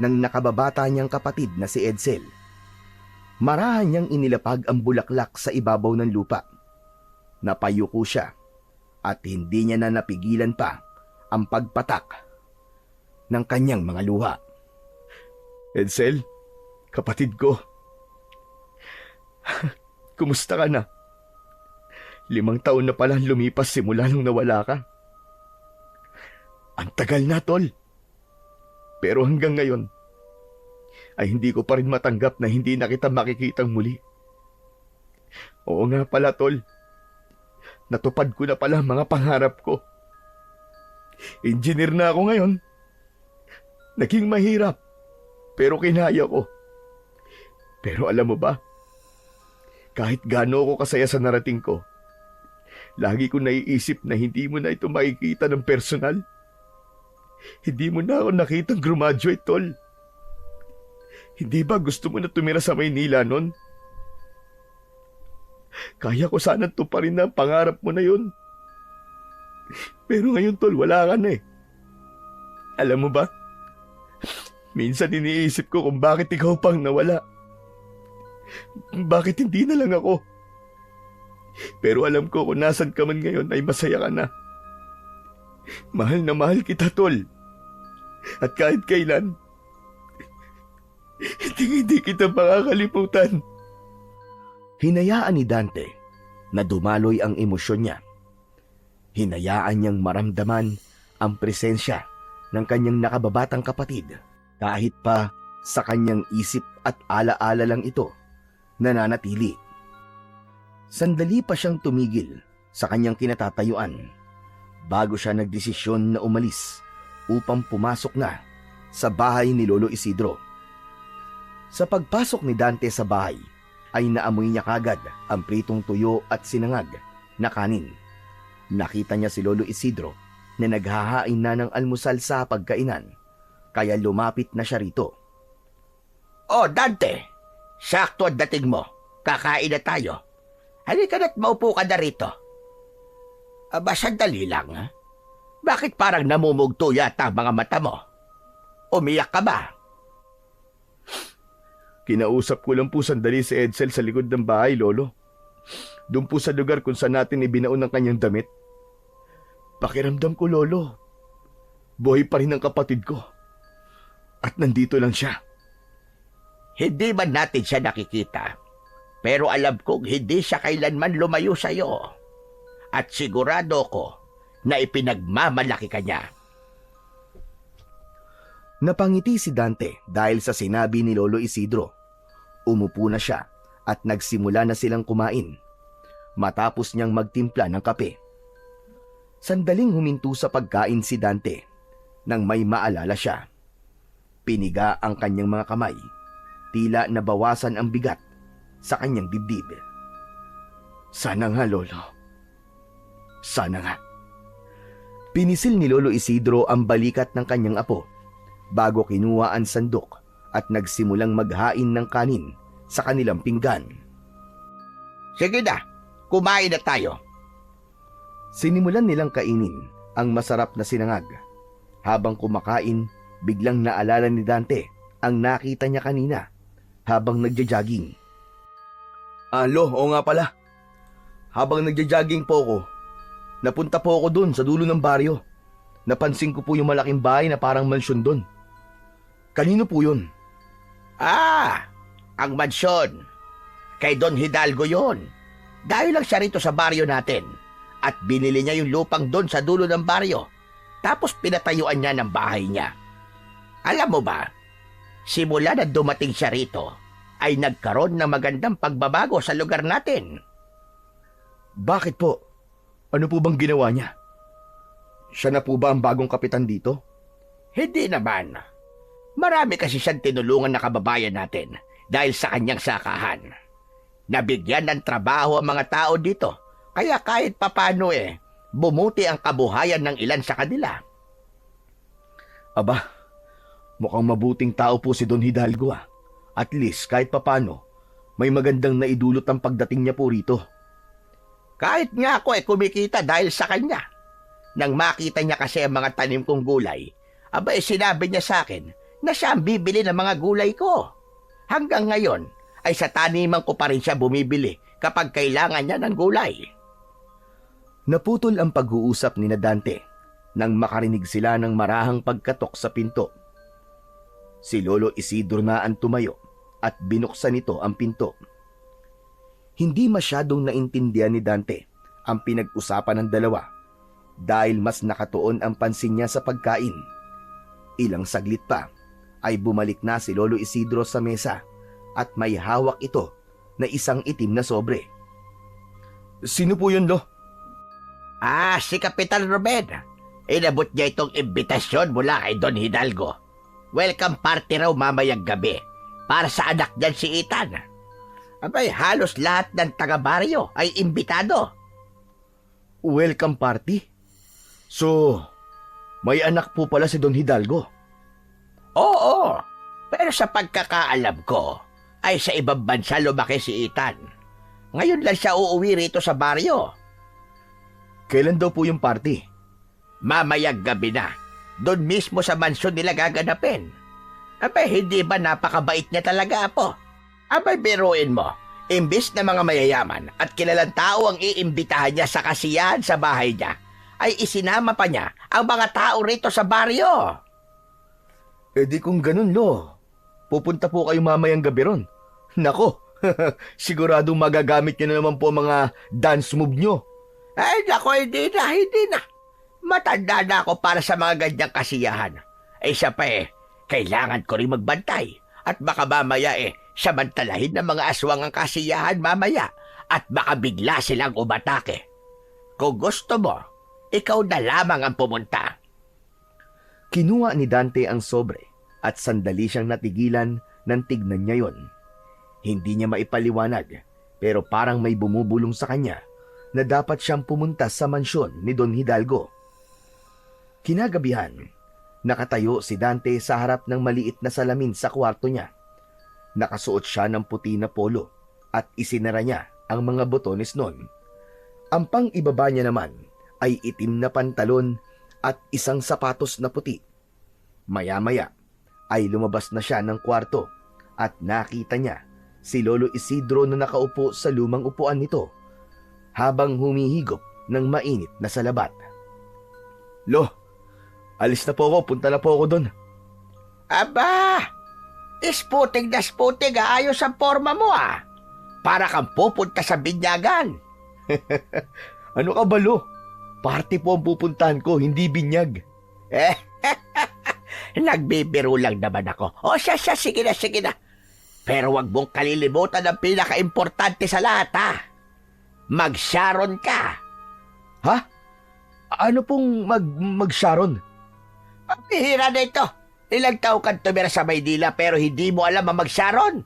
C: ng nakababata niyang kapatid na si Edsel. Marahan niyang inilapag ang bulaklak sa ibabaw ng lupa. Napayuko siya at hindi niya na napigilan pa ang pagpatak ng kanyang mga luha.
A: Edsel, kapatid ko. Kumusta ka na? 5 taon na pala lumipas simula nung nawala ka. Ang tagal na, tol. Pero hanggang ngayon, ay hindi ko pa rin matanggap na hindi na kita makikitang muli. Oo nga pala, tol. Natupad ko na pala mga pangarap ko. Engineer na ako ngayon. Naging mahirap, pero kinaya ko. Pero alam mo ba, kahit gaano ako kasaya sa narating ko, lagi ko naiisip na hindi mo na ito makikita ng personal. Hindi mo na ako nakitang graduate, tol. Hindi ba gusto mo na tumira sa Maynila nun? Kaya ko sana tuparin na ang pangarap mo na yun. Pero ngayon, tol, wala ka na eh. Alam mo ba, minsan iniisip ko kung bakit ikaw pang nawala. Bakit hindi na lang ako? Pero alam ko kung nasan ka man ngayon ay masaya ka na. Mahal na mahal kita, tol. At kahit kailan, hindi kita makakalimutan.
C: Hinayaan ni Dante na dumaloy ang emosyon niya. Hinayaan niyang maramdaman ang presensya ng kanyang nakababatang kapatid kahit pa sa kanyang isip at alaala lang ito nananatili. Sandali pa siyang tumigil sa kanyang kinatatayuan bago siya nagdesisyon na umalis upang pumasok na sa bahay ni Lolo Isidro. Sa pagpasok ni Dante sa bahay ay naamoy niya kagad ang pritong tuyo at sinangag na kanin. Nakita niya si Lolo Isidro na naghahain na ng almusal sa pagkainan, kaya lumapit na siya rito.
B: Oh, Dante! Sakto ang dating mo. Kakain na tayo. Halika na't maupo ka na rito. Aba, sandali lang, ha? Bakit parang namumugto yata ang mga mata mo? Umiyak ka ba?
A: Kinausap ko lang po sandali si Edsel sa likod ng bahay, Lolo. Doon po sa lugar kung saan natin ibinaon ang kanyang damit. Pakiramdam ko, Lolo, buhay pa rin ang kapatid ko. At nandito lang siya.
B: Hindi man natin siya nakikita. Pero alam kong hindi siya kailanman lumayo sa'yo. At sigurado ko na ipinagmamalaki ka niya.
C: Napangiti si Dante dahil sa sinabi ni Lolo Isidro. Umupo na siya at nagsimula na silang kumain. Matapos niyang magtimpla ng kape. Sandaling huminto sa pagkain si Dante nang may maalala siya. Piniga ang kanyang mga kamay. Tila nabawasan ang bigat sa kanyang dibdib. Sana nga, Lolo. Sana nga. Pinisil ni Lolo Isidro ang balikat ng kanyang apo bago kinuha ang sandok at nagsimulang maghain ng kanin sa kanilang pinggan.
B: Sige na, kumain na tayo.
C: Sinimulan nilang kainin ang masarap na sinangag. Habang kumakain Biglang naalala ni Dante ang nakita niya kanina habang nagja-jogging. Lo, oo nga pala. Habang nagja-jogging po ako, napunta po ako dun sa dulo ng baryo. Napansin ko po yung malaking bahay na parang mansyon dun. Kanino po yun?
B: Ang mansyon. Kay Don Hidalgo yon. Dahil lang siya rito sa baryo natin. At binili niya yung lupang doon sa dulo ng baryo. Tapos pinatayuan niya ng bahay niya. Alam mo ba, simula na dumating siya rito, ay nagkaroon ng magandang pagbabago sa lugar natin.
C: Bakit po? Ano po bang ginawa niya? Siya na po ba ang bagong kapitan dito?
B: Hindi naman. Marami kasi siyang tinulungan na kababayan natin dahil sa kanyang sakahan. Nabigyan ng trabaho ang mga tao dito, kaya kahit papano bumuti ang kabuhayan ng ilan sa kanila.
C: Aba, mukhang mabuting tao po si Don Hidalgo ah. At least kahit papano, may magandang naidulot ang pagdating niya po rito.
B: Kahit nga ako kumikita dahil sa kanya. Nang makita niya kasi ang mga tanim kong gulay, sinabi niya sa akin na siya ang bibili ng mga gulay ko. Hanggang ngayon, ay sa taniman ko pa rin siya bumibili kapag kailangan niya ng gulay.
C: Naputol ang pag-uusap ni Dante nang makarinig sila ng marahang pagkatok sa pinto. Si Lolo Isidro na ang tumayo at binuksan nito ang pinto. Hindi masyadong naintindihan ni Dante ang pinag-usapan ng dalawa dahil mas nakatuon ang pansin niya sa pagkain. Ilang saglit pa ay bumalik na si Lolo Isidro sa mesa at may hawak ito na isang itim na sobre. Sino po yun, Lo?
B: Si Kapitan Ruben. Inabot niya itong imbitasyon mula kay Don Hidalgo. Welcome party raw mamayang gabi para sa anak niyan si Ethan. Halos lahat ng taga-baryo ay imbitado.
C: Welcome party? So, may anak po pala si Don Hidalgo?
B: Oo, pero sa pagkakaalam ko, ay sa ibang bansa lumaki si Ethan. Ngayon lang siya uuwi rito sa baryo.
C: Kailan daw po yung party?
B: Mamayang gabi na. Doon mismo sa mansyon nila gaganapin. Hindi ba napakabait niya talaga, Apo? Biruin mo. Imbis na mga mayayaman at kilalang tao ang iimbitahan niya sa kasiyahan sa bahay niya, ay isinama pa niya ang mga tao rito sa baryo.
C: Di kung ganun, Lo. Pupunta po kayo mamayang gabi ron. Nako, siguradong magagamit niyo na naman po mga dance move niyo.
B: Nako, hindi na. Matanda na ako para sa mga ganyang kasiyahan. Siya pa kailangan ko rin magbantay. At baka mamaya samantalahin ng mga aswang ang kasiyahan mamaya. At baka bigla silang umatake. Kung gusto mo, ikaw na lamang ang pumunta.
C: Kinuha ni Dante ang sobre at sandali siyang natigilan nang tignan niya yon. Hindi niya maipaliwanag pero parang may bumubulong sa kanya na dapat siyang pumunta sa mansyon ni Don Hidalgo. Kinagabihan, nakatayo si Dante sa harap ng maliit na salamin sa kwarto niya. Nakasuot siya ng puti na polo at isinara niya ang mga botones nun. Ang pang-ibaba niya naman ay itim na pantalon at isang sapatos na puti. Maya-maya ay lumabas na siya ng kwarto at nakita niya si Lolo Isidro na nakaupo sa lumang upuan nito habang humihigop ng mainit na salabat. Lo, alis na po ako, punta na po ako doon.
B: Isputing na sputing, ayos ang forma mo Para kang pupunta sa binyagan.
C: Ano ka ba, Lo? Party po ang pupuntahan ko, hindi binyag.
B: Nagbibiro lang naman ako. Sige na. Pero wag mong kalilimutan ang pinaka-importante sa lahat, Mag-Sharon ka.
C: Ha? Ano pong mag-Sharon?
B: Pabihira na ito. Ilang taon kang tumira sa Maynila pero hindi mo alam ang mag-Sharon.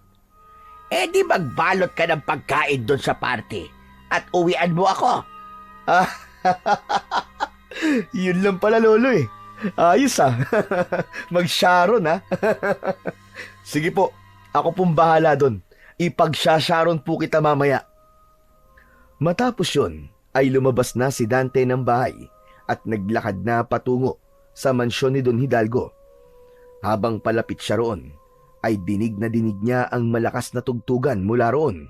B: Di magbalot ka ng pagkain doon sa party at uwian mo ako.
C: Yun lang pala, Lolo Ayos Mag-Sharon Sige po, ako pong bahala doon. Ipag-Sharon po kita mamaya. Matapos yun, ay lumabas na si Dante ng bahay at naglakad na patungo sa mansyon ni Don Hidalgo. Habang palapit siya roon, ay dinig na dinig niya ang malakas na tugtugan mula roon.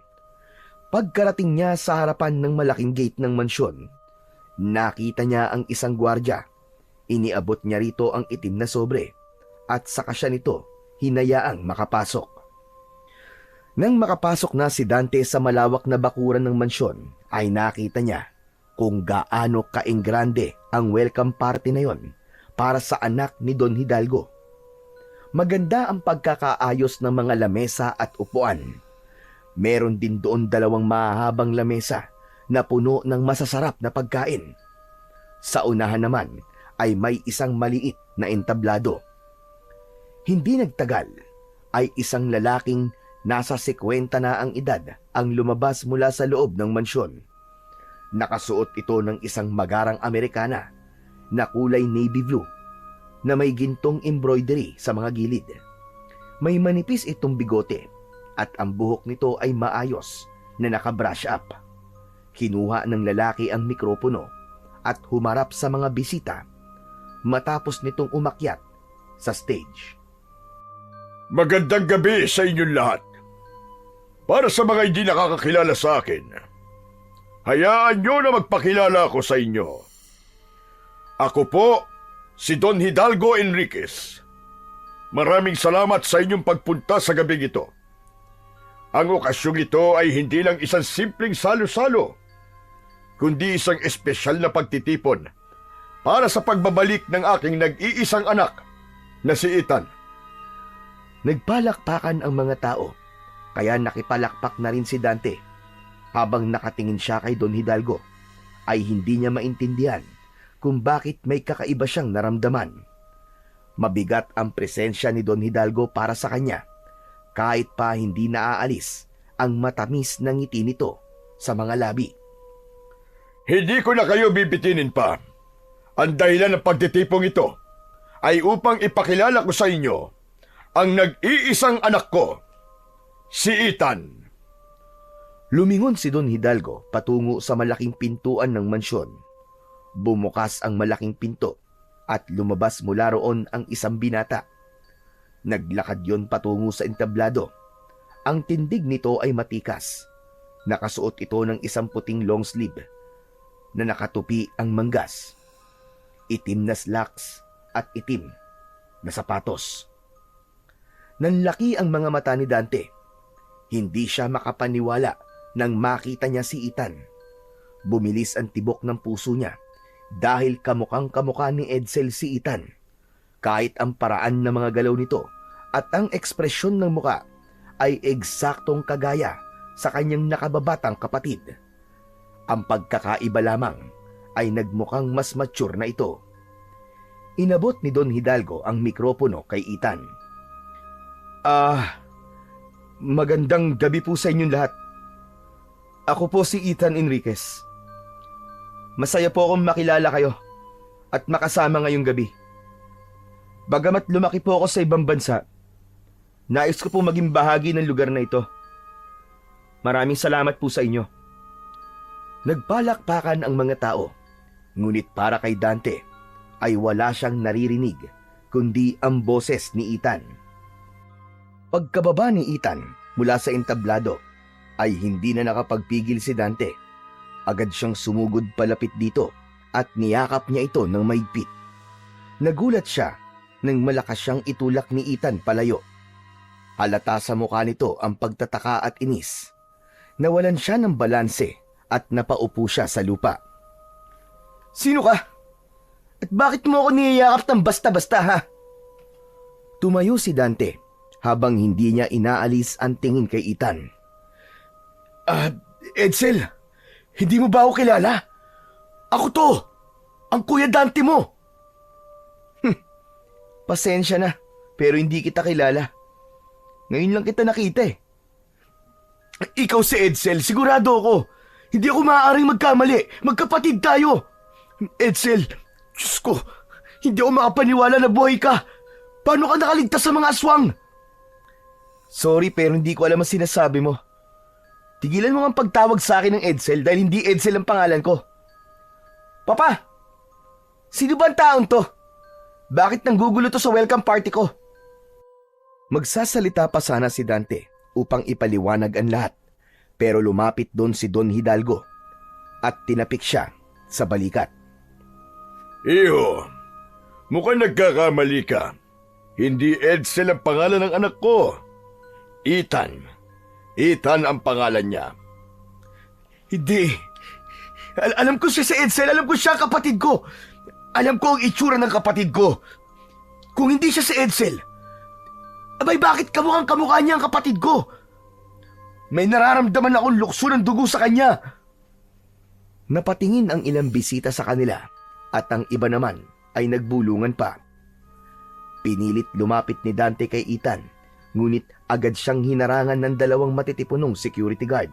C: Pagkarating niya sa harapan ng malaking gate ng mansyon, nakita niya ang isang gwardya. Iniabot niya rito ang itim na sobre at saka siya nito hinayaang makapasok. Nang makapasok na si Dante sa malawak na bakuran ng mansyon, ay nakita niya kung gaano kaingrande ang welcome party na yon para sa anak ni Don Hidalgo. Maganda ang pagkakaayos ng mga lamesa at upuan. Meron din doon 2 mahahabang lamesa na puno ng masasarap na pagkain. Sa unahan naman ay may isang maliit na entablado. Hindi nagtagal ay isang lalaking nasa 50 na ang edad ang lumabas mula sa loob ng mansyon. Nakasuot ito ng isang magarang Amerikana na kulay navy blue na may gintong embroidery sa mga gilid. May manipis itong bigote at ang buhok nito ay maayos na nakabrush up. Kinuha ng lalaki ang mikropono at humarap sa mga bisita matapos nitong umakyat sa stage.
A: Magandang gabi sa inyong lahat. Para sa mga hindi nakakakilala sa akin, hayaan nyo na magpakilala ako sa inyo. Ako po, si Don Hidalgo Enriquez. Maraming salamat sa inyong pagpunta sa gabing ito. Ang okasyong ito ay hindi lang isang simpleng salo-salo, kundi isang espesyal na pagtitipon para sa pagbabalik ng aking nag-iisang anak na si Ethan.
C: Nagpalakpakan ang mga tao, kaya nakipalakpak na rin si Dante. Habang nakatingin siya kay Don Hidalgo, ay hindi niya maintindihan kung bakit may kakaiba siyang naramdaman. Mabigat ang presensya ni Don Hidalgo para sa kanya, kahit pa hindi naaalis ang matamis na ngiti nito sa mga labi.
A: Hindi ko na kayo bibitinin pa. Ang dahilan ng pagtitipong ito ay upang ipakilala ko sa inyo ang nag-iisang anak ko, si Ethan.
C: Lumingon si Don Hidalgo patungo sa malaking pintuan ng mansyon. Bumukas ang malaking pinto at lumabas mula roon ang isang binata. Naglakad yon patungo sa entablado. Ang tindig nito ay matikas. Nakasuot ito ng isang puting long sleeve na nakatupi ang manggas, itim na slacks at itim na sapatos. Nanlaki ang mga mata ni Dante. Hindi siya makapaniwala nang makita niya si Ethan. Bumilis ang tibok ng puso niya dahil kamukhang-kamukha ni Edsel si Ethan. Kahit ang paraan ng mga galaw nito at ang ekspresyon ng muka ay eksaktong kagaya sa kanyang nakababatang kapatid. Ang pagkakaiba lamang ay nagmukhang mas mature na ito. Inabot ni Don Hidalgo ang mikropono kay Ethan.
D: Magandang gabi po sa inyong lahat. Ako po si Ethan Enriquez. Masaya po akong makilala kayo at makasama ngayong gabi. Bagamat lumaki po ako sa ibang bansa, nais ko po maging bahagi ng lugar na ito. Maraming salamat po sa inyo.
C: Nagpalakpakan ang mga tao, ngunit para kay Dante ay wala siyang naririnig kundi ang boses ni Ethan. Pagkababa ni Ethan mula sa entablado ay hindi na nakapagpigil si Dante. Agad siyang sumugod palapit dito at niyakap niya ito ng maigpit. Nagulat siya nang malakas siyang itulak ni Ethan palayo. Halata sa mukha nito ang pagtataka at inis. Nawalan siya ng balanse at napaupo siya sa lupa.
D: Sino ka? At bakit mo ako niyayakap ng basta-basta, ha?
C: Tumayo si Dante habang hindi niya inaalis ang tingin kay Ethan.
D: Edsel, hindi mo ba ako kilala? Ako to, ang Kuya Dante mo.
C: Pasensya na, pero hindi kita kilala. Ngayon lang kita nakita eh.
D: Ikaw si Edsel, sigurado ako. Hindi ako maaaring magkamali. Magkapatid tayo. Edsel, Diyos ko, hindi ako makapaniwala na buhay ka. Paano ka nakaligtas sa mga aswang?
C: Sorry pero hindi ko alam ang sinasabi mo. Tigilan mo ang pagtawag sa akin ng Edsel dahil hindi Edsel ang pangalan ko.
D: Papa, sino ba ang taong to? Bakit nanggugulo to sa welcome party ko?
C: Magsasalita pa sana si Dante upang ipaliwanag ang lahat, pero lumapit doon si Don Hidalgo at tinapik siya sa balikat.
A: Iho, mukhang nagkakamali ka. Hindi Edsel ang pangalan ng anak ko. Ethan. Ethan ang pangalan niya.
D: Hindi. Alam ko siya si Edsel. Alam ko siya kapatid ko. Alam ko ang itsura ng kapatid ko. Kung hindi siya si Edsel, abay bakit kamukha niya ang kapatid ko? May nararamdaman akong lukso ng dugo sa kanya.
C: Napatingin ang ilang bisita sa kanila at ang iba naman ay nagbulungan pa. Pinilit lumapit ni Dante kay Ethan, ngunit agad siyang hinarangan ng dalawang matitipunong security guard.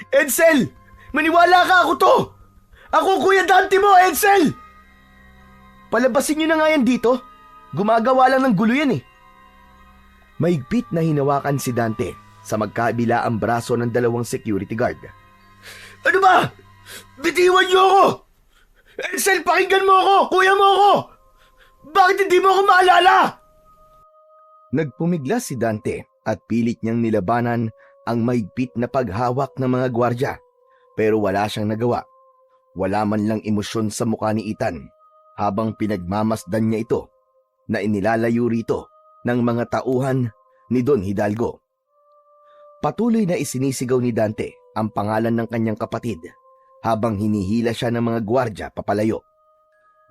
D: Edsel! Maniwala ka, ako to! Ako Kuya Dante mo, Edsel! Palabasin niyo na nga yan dito. Gumagawa lang ng gulo yan eh.
C: Mahigpit na hinawakan si Dante sa magkabila ang braso ng dalawang security guard.
D: Ano ba? Bitiwan niyo ako! Edsel, pakinggan mo ako! Kuya mo ako! Bakit hindi mo ako maalala?
C: Nagpumiglas si Dante at pilit niyang nilabanan ang mahigpit na paghawak ng mga gwardya, pero wala siyang nagawa. Wala man lang emosyon sa mukha ni Ethan habang pinagmamasdan niya ito na inilalayo rito ng mga tauhan ni Don Hidalgo. Patuloy na isinisigaw ni Dante ang pangalan ng kanyang kapatid habang hinihila siya ng mga gwardya papalayo.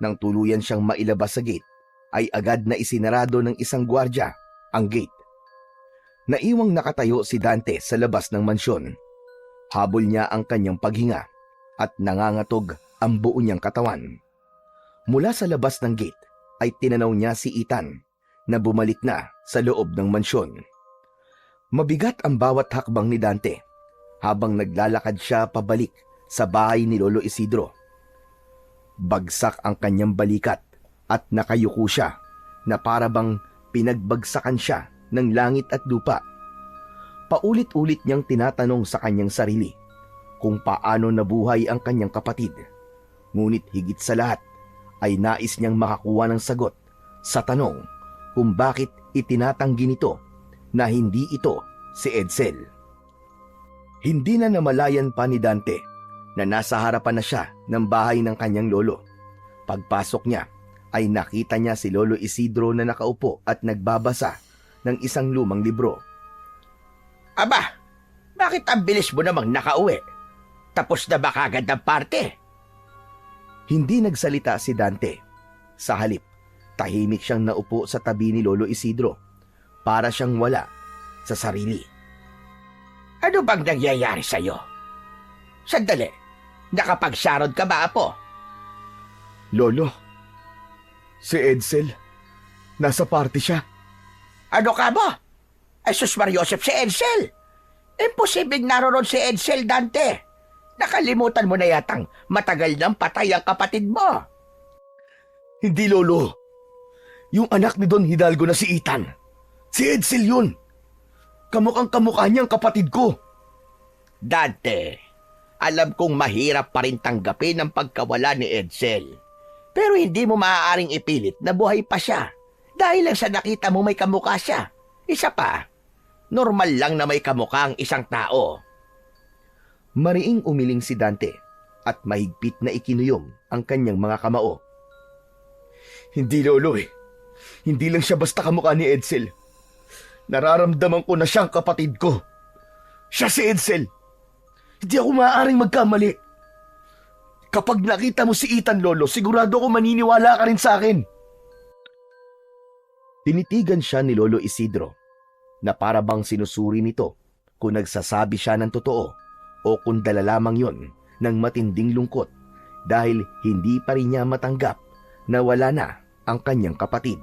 C: Nang tuluyan siyang mailabas sa gate, ay agad na isinarado ng isang gwardya ang gate. Naiwang nakatayo si Dante sa labas ng mansyon. Habol niya ang kanyang paghinga at nangangatog ang buo niyang katawan. Mula sa labas ng gate ay tinanaw niya si Ethan na bumalik na sa loob ng mansyon. Mabigat ang bawat hakbang ni Dante habang naglalakad siya pabalik sa bahay ni Lolo Isidro. Bagsak ang kanyang balikat at nakayuko siya na parabang pinagbagsakan siya ng langit at lupa. Paulit-ulit niyang tinatanong sa kanyang sarili kung paano nabuhay ang kanyang kapatid. Ngunit higit sa lahat ay nais niyang makakuha ng sagot sa tanong kung bakit itinatanggi nito na hindi ito si Edsel. Hindi na namalayan pa ni Dante na nasa harapan na siya ng bahay ng kanyang lolo. Pagpasok niya ay nakita niya si Lolo Isidro na nakaupo at nagbabasa ng isang lumang libro.
B: Aba, bakit ang bilis mo namang nakauwi? Tapos na ba kagad ang parte?
C: Hindi nagsalita si Dante. Sa halip, tahimik siyang naupo sa tabi ni Lolo Isidro para siyang wala sa sarili.
B: Ano bang nangyayari sa'yo? Sandali, nakapagsarod ka ba, Apo?
D: Lolo, si Edsel, nasa party siya.
B: Ano ka ba? Ay sus Mariosep, si Edsel! Imposibleng naroon si Edsel, Dante. Nakalimutan mo na yatang matagal nang patay ang kapatid mo.
D: Hindi, Lolo. Yung anak ni Don Hidalgo na si Ethan. Si Edsel yun. Kamukhang-kamukha niyang kapatid ko.
B: Dante, alam kong mahirap pa rin tanggapin ang pagkawala ni Edsel. Pero hindi mo maaaring ipilit na buhay pa siya dahil lang sa nakita mo may kamukha siya. Isa pa, normal lang na may kamukha ang isang tao.
C: Mariing umiling si Dante at mahigpit na ikinuyom ang kanyang mga kamao.
D: Hindi, Lolo eh. Hindi lang siya basta kamukha ni Edsel. Nararamdaman ko na siyang kapatid ko. Siya si Edsel. Hindi ako maaaring magkamali. Kapag nakita mo si Ethan, Lolo, sigurado ko maniniwala ka rin sa akin.
C: Tinitigan siya ni Lolo Isidro na para bang sinusuri nito kung nagsasabi siya ng totoo o kung dala lamang yon ng matinding lungkot dahil hindi pa rin niya matanggap na wala na ang kanyang kapatid.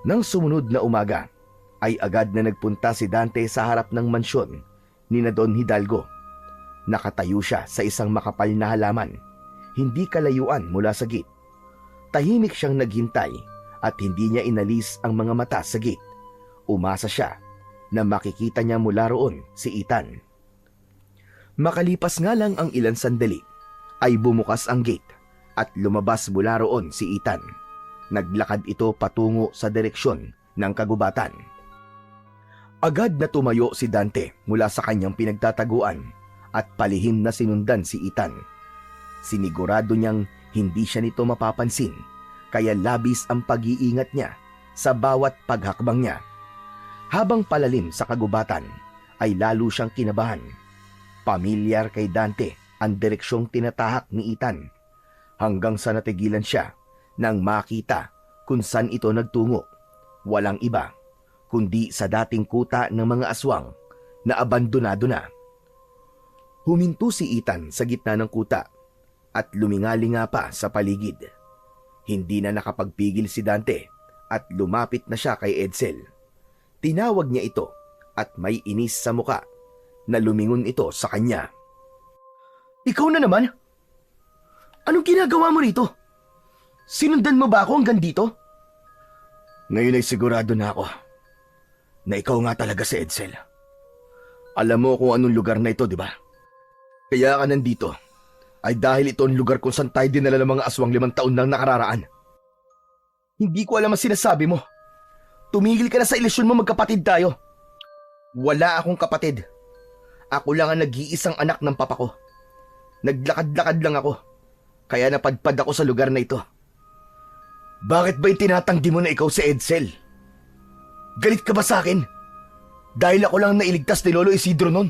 C: Nang sumunod na umaga, ay agad na nagpunta si Dante sa harap ng mansyon ni na Don Hidalgo. Nakatayo siya sa isang makapal na halaman, hindi kalayuan mula sa gate. Tahimik siyang naghintay at hindi niya inalis ang mga mata sa gate. Umasa siya na makikita niya mula roon si Ethan. Makalipas nga lang ang ilang sandali, ay bumukas ang gate at lumabas mula roon si Ethan. Naglakad ito patungo sa direksyon ng kagubatan. Agad na tumayo si Dante mula sa kanyang pinagtataguan at palihim na sinundan si Ethan. Sinigurado niyang hindi siya nito mapapansin, kaya labis ang pag-iingat niya sa bawat paghakbang niya. Habang palalim sa kagubatan, ay lalo siyang kinabahan. Pamilyar kay Dante ang direksyong tinatahak ni Ethan, hanggang sa natigilan siya nang makita kung saan ito nagtungo. Walang iba kundi sa dating kuta ng mga aswang na abandonado na. Huminto si Ethan sa gitna ng kuta at lumingalinga pa sa paligid. Hindi na nakapagpigil si Dante at lumapit na siya kay Edsel. Tinawag niya ito at may inis sa muka na lumingon ito sa kanya.
D: Ikaw na naman? Anong ginagawa mo rito? Sinundan mo ba ako hanggang dito?
A: Ngayon ay sigurado na ako na ikaw nga talaga si Edsel. Alam mo kung anong lugar na ito, di ba? Kaya ka nandito ay dahil ito ang lugar kung saan tayo dinala ng mga aswang 5 taon nang nakararaan.
D: Hindi ko alam ang sinasabi mo. Tumigil ka na sa ilusyon mo, magkapatid tayo. Wala akong kapatid. Ako lang ang nag-iisang anak ng papa ko. Naglakad-lakad lang ako, kaya napadpad ako sa lugar na ito.
A: Bakit ba itinatanggi mo na ikaw si Edsel? Galit ka ba sa akin? Dahil ako lang nailigtas ni Lolo Isidro nun?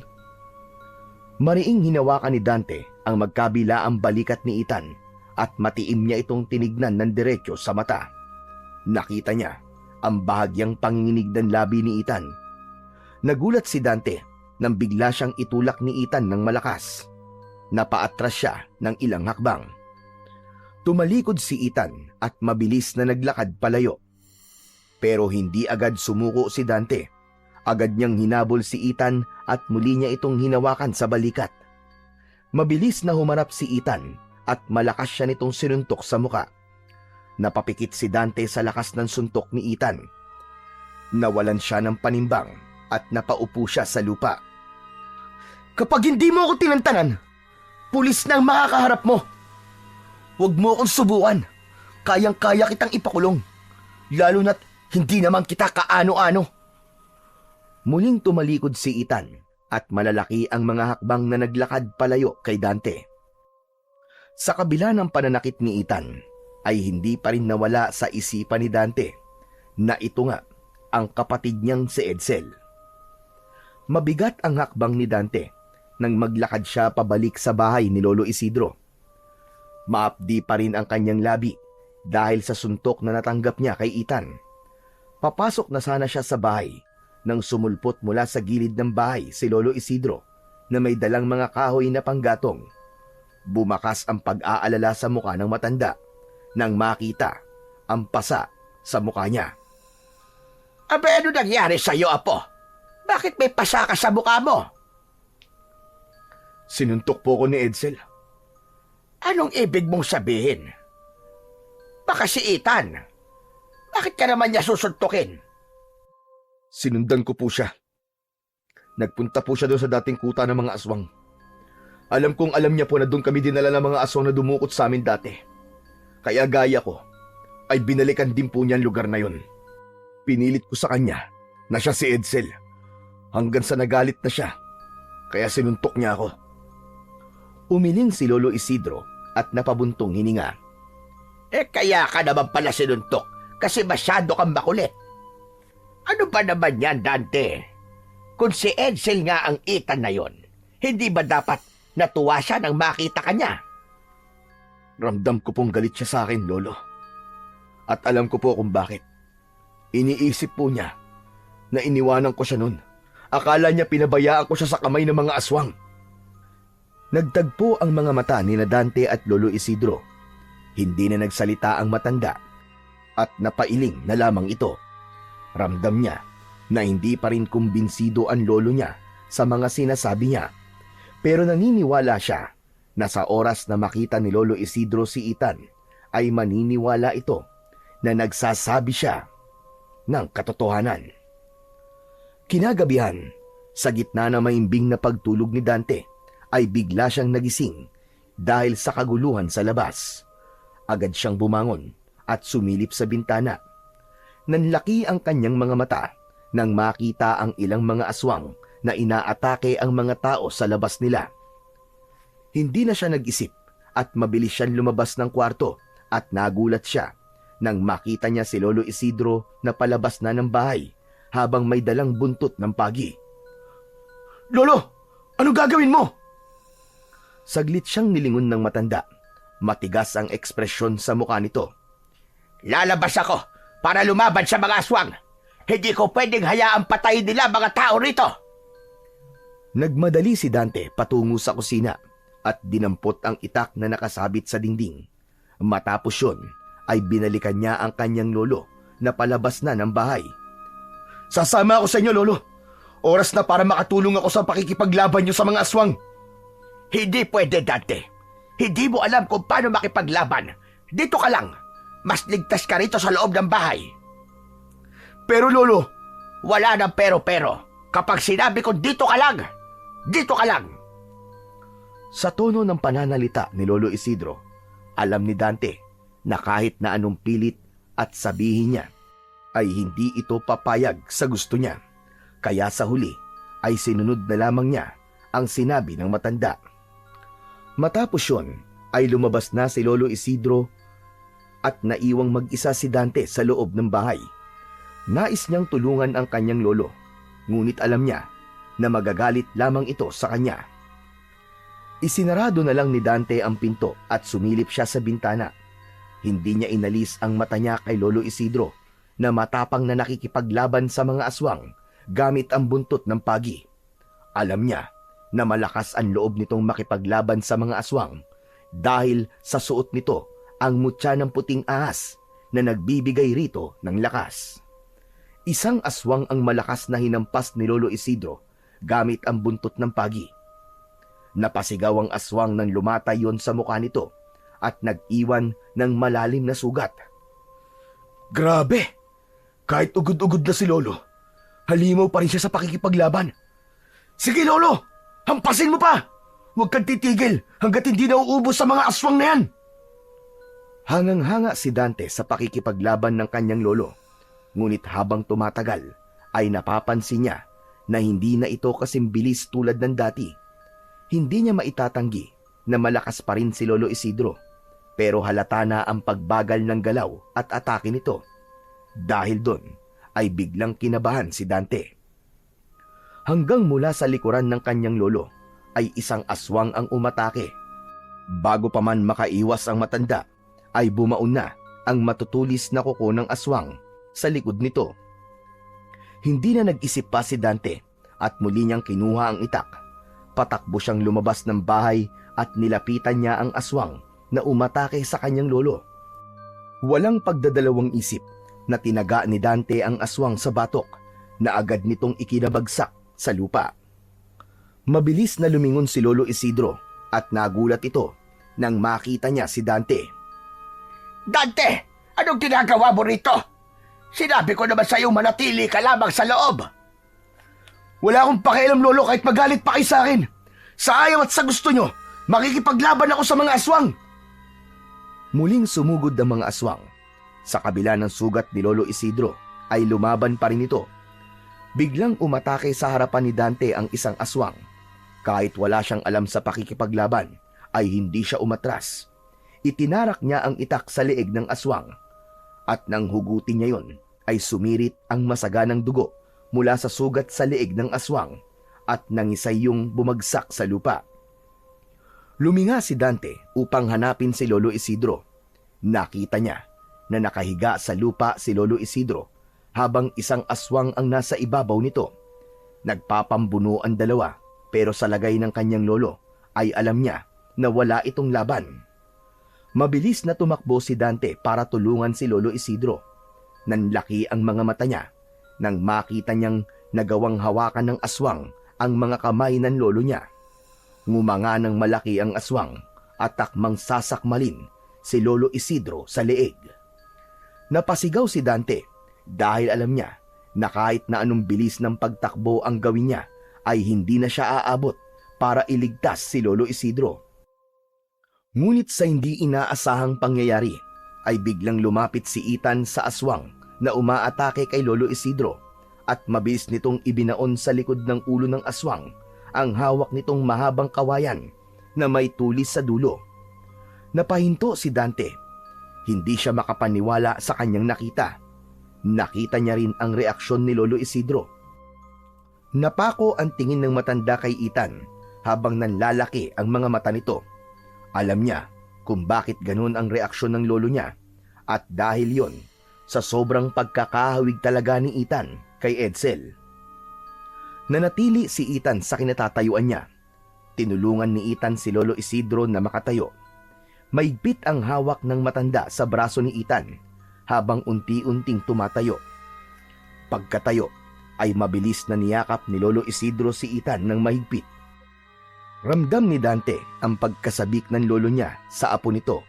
C: Mariing hinawakan ni Dante ang magkabila ang balikat ni Ethan at matiim niya itong tinignan ng diretsyo sa mata. Nakita niya ang bahagyang panginginig ng labi ni Ethan. Nagulat si Dante nang bigla siyang itulak ni Ethan ng malakas. Napaatras siya ng ilang hakbang. Tumalikod si Ethan at mabilis na naglakad palayo. Pero hindi agad sumuko si Dante. Agad niyang hinabol si Ethan at muli niya itong hinawakan sa balikat. Mabilis na humarap si Ethan at malakas siya nitong sinuntok sa muka. Napapikit si Dante sa lakas ng suntok ni Ethan. Nawalan siya ng panimbang at napaupo siya sa lupa.
D: Kapag hindi mo ako tinantanan, pulis na ang makakaharap mo. Huwag mo akong subukan. Kayang-kaya kitang ipakulong. Lalo na't hindi naman kita kaano-ano.
C: Muling tumalikod si Ethan at malalaki ang mga hakbang na naglakad palayo kay Dante. Sa kabila ng pananakit ni Ethan, ay hindi pa rin nawala sa isipan ni Dante na ito nga ang kapatid niyang si Edsel. Mabigat ang hakbang ni Dante nang maglakad siya pabalik sa bahay ni Lolo Isidro. Maapdi pa rin ang kanyang labi dahil sa suntok na natanggap niya kay Ethan. Papasok na sana siya sa bahay nang sumulpot mula sa gilid ng bahay si Lolo Isidro na may dalang mga kahoy na panggatong. Bumakas ang pag-aalala sa mukha ng matanda nang makita ang pasa sa mukha niya.
B: Abe, ano nangyari sa'yo, Apo? Bakit may pasa ka sa mukha mo?
A: Sinuntok po ko ni Edsel.
B: Anong ibig mong sabihin? Baka si Ethan. Bakit ka naman niya susuntukin?
A: Sinundan ko po siya. Nagpunta po siya doon sa dating kuta ng mga aswang. Alam kong alam niya po na doon kami dinala ng mga aswang na dumukot sa amin dati. Kaya gaya ko, ay binalikan din po niya ang lugar na yon. Pinilit ko sa kanya na siya si Edsel. Hanggang sa nagalit na siya. Kaya sinuntok niya ako.
C: Umiling si Lolo Isidro at napabuntong hininga.
B: Kaya ka naman pala sinuntok kasi masyado kang makulit. Ano ba naman yan, Dante? Kung si Edsel nga ang Ethan na yon, hindi ba dapat natuwa siya nang makita ka niya?
A: Ramdam ko pong galit siya sa akin, Lolo. At alam ko po kung bakit. Iniisip po niya na iniwanan ko siya nun. Akala niya pinabayaan ko siya sa kamay ng mga aswang.
C: Nagtagpo ang mga mata ni Dante at Lolo Isidro. Hindi na nagsalita ang matanda at napailing na lamang ito. Ramdam niya na hindi pa rin kumbinsido ang lolo niya sa mga sinasabi niya. Pero naniniwala siya na sa oras na makita ni Lolo Isidro si Ethan ay maniniwala ito na nagsasabi siya ng katotohanan. Kinagabihan, sa gitna ng maimbing na pagtulog ni Dante, ay bigla siyang nagising dahil sa kaguluhan sa labas. Agad siyang bumangon at sumilip sa bintana. Nanlaki ang kanyang mga mata nang makita ang ilang mga aswang na inaatake ang mga tao sa labas nila. Hindi na siya nag-isip at mabilis siyang lumabas ng kwarto at nagulat siya nang makita niya si Lolo Isidro na palabas na ng bahay habang may dalang buntot ng pagi.
A: Lolo, ano gagawin mo?
C: Saglit siyang nilingon ng matanda. Matigas ang ekspresyon sa mukha nito.
B: Lalabas ako para lumaban sa mga aswang. Hindi ko pwedeng hayaang patayin nila mga tao rito.
C: Nagmadali si Dante patungo sa kusina at dinampot ang itak na nakasabit sa dingding. Matapos yun, ay binalikan niya ang kanyang lolo na palabas na ng bahay.
A: Sasama ako sa inyo, Lolo. Oras na para makatulong ako sa pakikipaglaban niyo sa mga aswang.
B: Hindi pwede, Dante. Hindi mo alam kung paano makipaglaban. Dito ka lang. Mas ligtas ka rito sa loob ng bahay.
A: Pero, Lolo,
B: Wala nang pero-pero. Kapag sinabi ko dito ka lang, dito ka lang.
C: Sa tono ng pananalita ni Lolo Isidro, alam ni Dante na kahit na anong pilit at sabihin niya, ay hindi ito papayag sa gusto niya. Kaya sa huli ay sinunod na lamang niya ang sinabi ng matanda. Matapos yun ay lumabas na si Lolo Isidro at naiwang mag-isa si Dante sa loob ng bahay. Nais niyang tulungan ang kanyang lolo, ngunit alam niya na magagalit lamang ito sa kanya. Isinarado na lang ni Dante ang pinto at sumilip siya sa bintana. Hindi niya inalis ang mata niya kay Lolo Isidro na matapang na nakikipaglaban sa mga aswang gamit ang buntot ng pagi. Alam niya na malakas ang loob nitong makipaglaban sa mga aswang dahil sa suot nito ang mutya ng puting ahas na nagbibigay rito ng lakas. Isang aswang ang malakas na hinampas ni Lolo Isidro gamit ang buntot ng pagi. Napasigaw ang aswang nang lumatay yon sa mukha nito at nag-iwan ng malalim na sugat.
A: grabe. Kahit ugod-ugod na si Lolo, halimaw pa rin siya sa pakikipaglaban. Sige, Lolo! Hampasin mo pa! Huwag kang titigil hanggat hindi nauubos sa mga aswang na yan!
C: Hangang-hanga si Dante sa pakikipaglaban ng kanyang lolo. Ngunit habang tumatagal, ay napapansin niya na hindi na ito kasing bilis tulad ng dati. Hindi niya maitatanggi na malakas pa rin si Lolo Isidro, pero halata na ang pagbagal ng galaw at atake nito. Dahil doon ay biglang kinabahan si Dante. Hanggang mula sa likuran ng kanyang lolo ay isang aswang ang umatake. Bago pa man makaiwas ang matanda, ay bumaon na ang matutulis na kuko ng aswang sa likod nito. Hindi na nag-isip pa si Dante at muli niyang kinuha ang itak. Patakbo siyang lumabas ng bahay at nilapitan niya ang aswang na umatake sa kanyang lolo. Walang pagdadalawang isip na tinaga ni Dante ang aswang sa batok na agad nitong ikinabagsak sa lupa. Mabilis na lumingon si Lolo Isidro at nagulat ito nang makita niya si Dante.
B: Dante! Anong ginagawa mo rito? Sinabi ko naman sa'yo manatili ka lamang sa loob.
A: Wala akong pakialam, Lolo, kahit magalit pa kayo sa akin. Sa ayaw at sa gusto nyo, makikipaglaban ako sa mga aswang.
C: Muling sumugod ang mga aswang. Sa kabila ng sugat ni Lolo Isidro, ay lumaban pa rin ito. Biglang umatake sa harapan ni Dante ang isang aswang. Kahit wala siyang alam sa pakikipaglaban, ay hindi siya umatras. Itinarak niya ang itak sa leeg ng aswang. At nang hugutin niya yon, ay sumirit ang masaganang dugo mula sa sugat sa leeg ng aswang at nangisay yung bumagsak sa lupa. Luminga si Dante upang hanapin si Lolo Isidro. Nakita niya na nakahiga sa lupa si Lolo Isidro habang isang aswang ang nasa ibabaw nito. Nagpapambuno ang dalawa pero sa lagay ng kanyang lolo ay alam niya na wala itong laban. Mabilis na tumakbo si Dante para tulungan si Lolo Isidro. Nanlaki ang mga mata niya nang makita niyang nagawang hawakan ng aswang ang mga kamay ng lolo niya. Ngumanga ng malaki ang aswang at takmang sasakmalin si Lolo Isidro sa leeg. Napasigaw si Dante dahil alam niya na kahit na anong bilis ng pagtakbo ang gawin niya ay hindi na siya aabot para iligtas si Lolo Isidro. Ngunit sa hindi inaasahang pangyayari ay biglang lumapit si Ethan sa aswang na umaatake kay Lolo Isidro at mabilis nitong ibinaon sa likod ng ulo ng aswang ang hawak nitong mahabang kawayan na may tulis sa dulo. Napahinto si Dante. Hindi siya makapaniwala sa kanyang nakita. Nakita niya rin ang reaksyon ni Lolo Isidro. Napako ang tingin ng matanda kay Ethan habang nanlalaki ang mga mata nito. Alam niya kung bakit ganun ang reaksyon ng lolo niya at dahil yon sa sobrang pagkakahawig talaga ni Ethan kay Edsel. Nanatili si Ethan sa kinatatayuan niya. Tinulungan ni Ethan si Lolo Isidro na makatayo. Maigpit ang hawak ng matanda sa braso ni Ethan habang unti-unting tumatayo. Pagkatayo ay mabilis na niyakap ni Lolo Isidro si Ethan ng mahigpit. Ramdam ni Dante ang pagkasabik ng lolo niya sa apo nito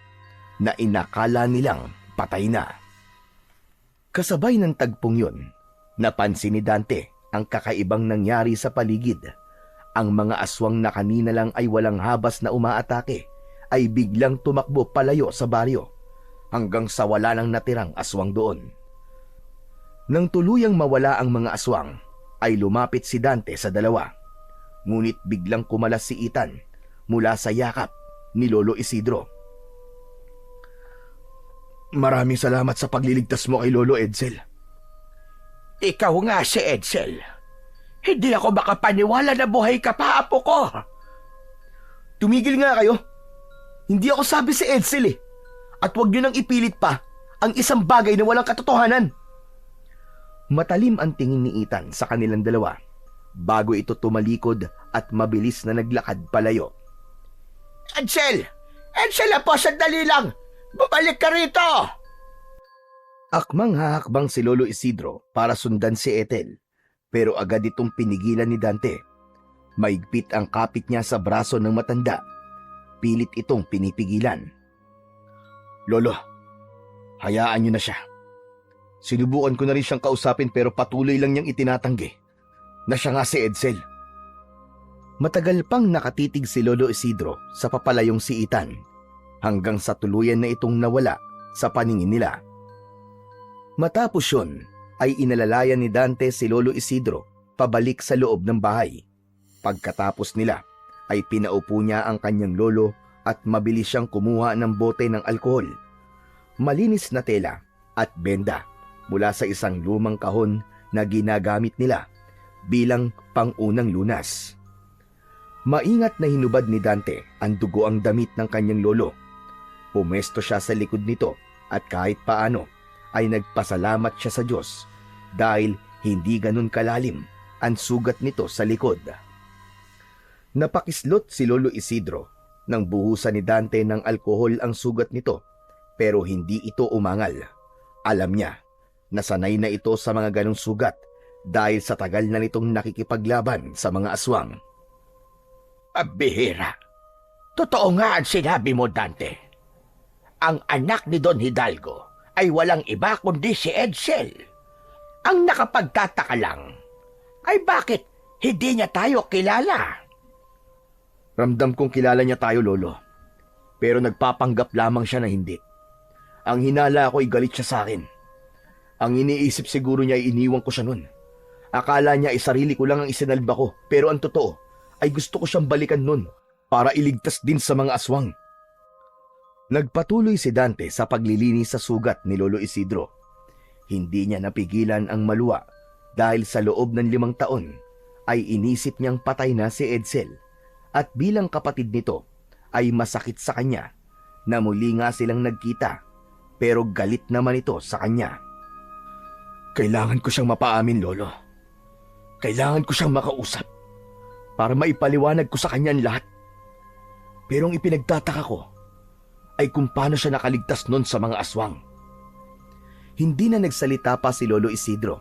C: na inakala nilang patay na. Kasabay ng tagpong yun, napansin ni Dante ang kakaibang nangyari sa paligid. Ang mga aswang na kanina lang ay walang habas na umaatake ay biglang tumakbo palayo sa baryo hanggang sa wala nang natirang aswang doon. Nang tuluyang mawala ang mga aswang, ay lumapit si Dante sa dalawa. Ngunit biglang kumalas si Ethan mula sa yakap ni Lolo Isidro.
A: Maraming salamat sa pagliligtas mo kay Lolo Edsel.
B: Ikaw nga si Edsel. Hindi ako makapaniwala na buhay ka pa, apo ko.
D: Tumigil nga kayo. Hindi ako sabi si Edsel eh. At huwag niyo nang ipilit pa ang isang bagay na walang katotohanan.
C: Matalim ang tingin ni Ethan sa kanilang dalawa bago ito tumalikod at mabilis na naglakad palayo.
B: Edsel! Edsel, apo, sandali lang! Babalik ka rito!
C: Akmang hahakbang si Lolo Isidro para sundan si Ethel, pero agad itong pinigilan ni Dante. Maigpit ang kapit niya sa braso ng matanda. Pilit itong pinipigilan.
A: Lolo, hayaan niyo na siya. Sinubukan ko na rin siyang kausapin pero patuloy lang niyang itinatanggi na siya nga si Edsel.
C: Matagal pang nakatitig si Lolo Isidro sa papalayong si Ethan hanggang sa tuluyan na itong nawala sa paningin nila. Matapos yun ay inalalayan ni Dante si Lolo Isidro pabalik sa loob ng bahay. Pagkatapos nila ay pinaupo niya ang kanyang lolo at mabilis siyang kumuha ng bote ng alkohol, malinis na tela at benda mula sa isang lumang kahon na ginagamit nila bilang pangunang lunas. Maingat na hinubad ni Dante ang dugo ang damit ng kanyang lolo. Pumesto siya sa likod nito at kahit paano ay nagpasalamat siya sa Diyos dahil hindi ganun kalalim ang sugat nito sa likod. Napakislot si Lolo Isidro nang buhusan ni Dante ng alkohol ang sugat nito pero hindi ito umangal. Alam niya na sanay na ito sa mga ganong sugat dahil sa tagal na nitong nakikipaglaban sa mga aswang.
B: Bihira. Totoo nga ang sinabi mo, Dante. Ang anak ni Don Hidalgo ay walang iba kundi si Edsel. Ang nakapagtataka lang ay bakit hindi niya tayo kilala.
A: Ramdam kong kilala niya tayo, Lolo. Pero nagpapanggap lamang siya na hindi. Ang hinala ko ay galit siya sa akin. Ang iniisip siguro niya ay iniwan ko siya nun. Akala niya ay sarili ko lang ang isinalba ko, pero ang totoo ay gusto ko siyang balikan nun para iligtas din sa mga aswang.
C: Nagpatuloy si Dante sa paglilinis sa sugat ni Lolo Isidro. Hindi niya napigilan ang maluwa dahil sa loob ng 5 taon ay inisip niyang patay na si Edsel at bilang kapatid nito ay masakit sa kanya na muli nga silang nagkita pero galit naman ito sa kanya.
A: Kailangan ko siyang mapaamin, Lolo. Kailangan ko siyang makausap para maipaliwanag ko sa kanya ang lahat. Pero ang ipinagtataka ko ay kung paano siya nakaligtas nun sa mga aswang.
C: Hindi na nagsalita pa si Lolo Isidro,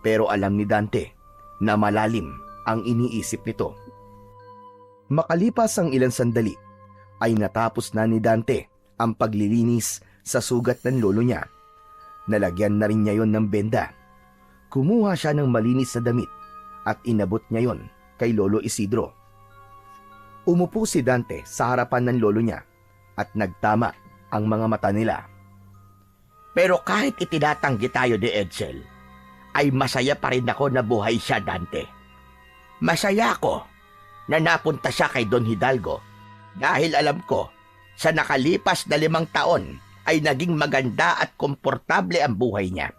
C: pero alam ni Dante na malalim ang iniisip nito. Makalipas ang ilang sandali, ay natapos na ni Dante ang paglilinis sa sugat ng lolo niya. Nalagyan na rin niya yon ng benda. Kumuha siya ng malinis na damit at inabot niya yon kay Lolo Isidro. Umupo si Dante sa harapan ng lolo niya at nagtama ang mga mata nila.
B: Pero kahit itinatanggi tayo ni Edsel, ay masaya pa rin ako na buhay siya, Dante. Masaya ako na napunta siya kay Don Hidalgo dahil alam ko sa nakalipas na 5 taon ay naging maganda at komportable ang buhay niya.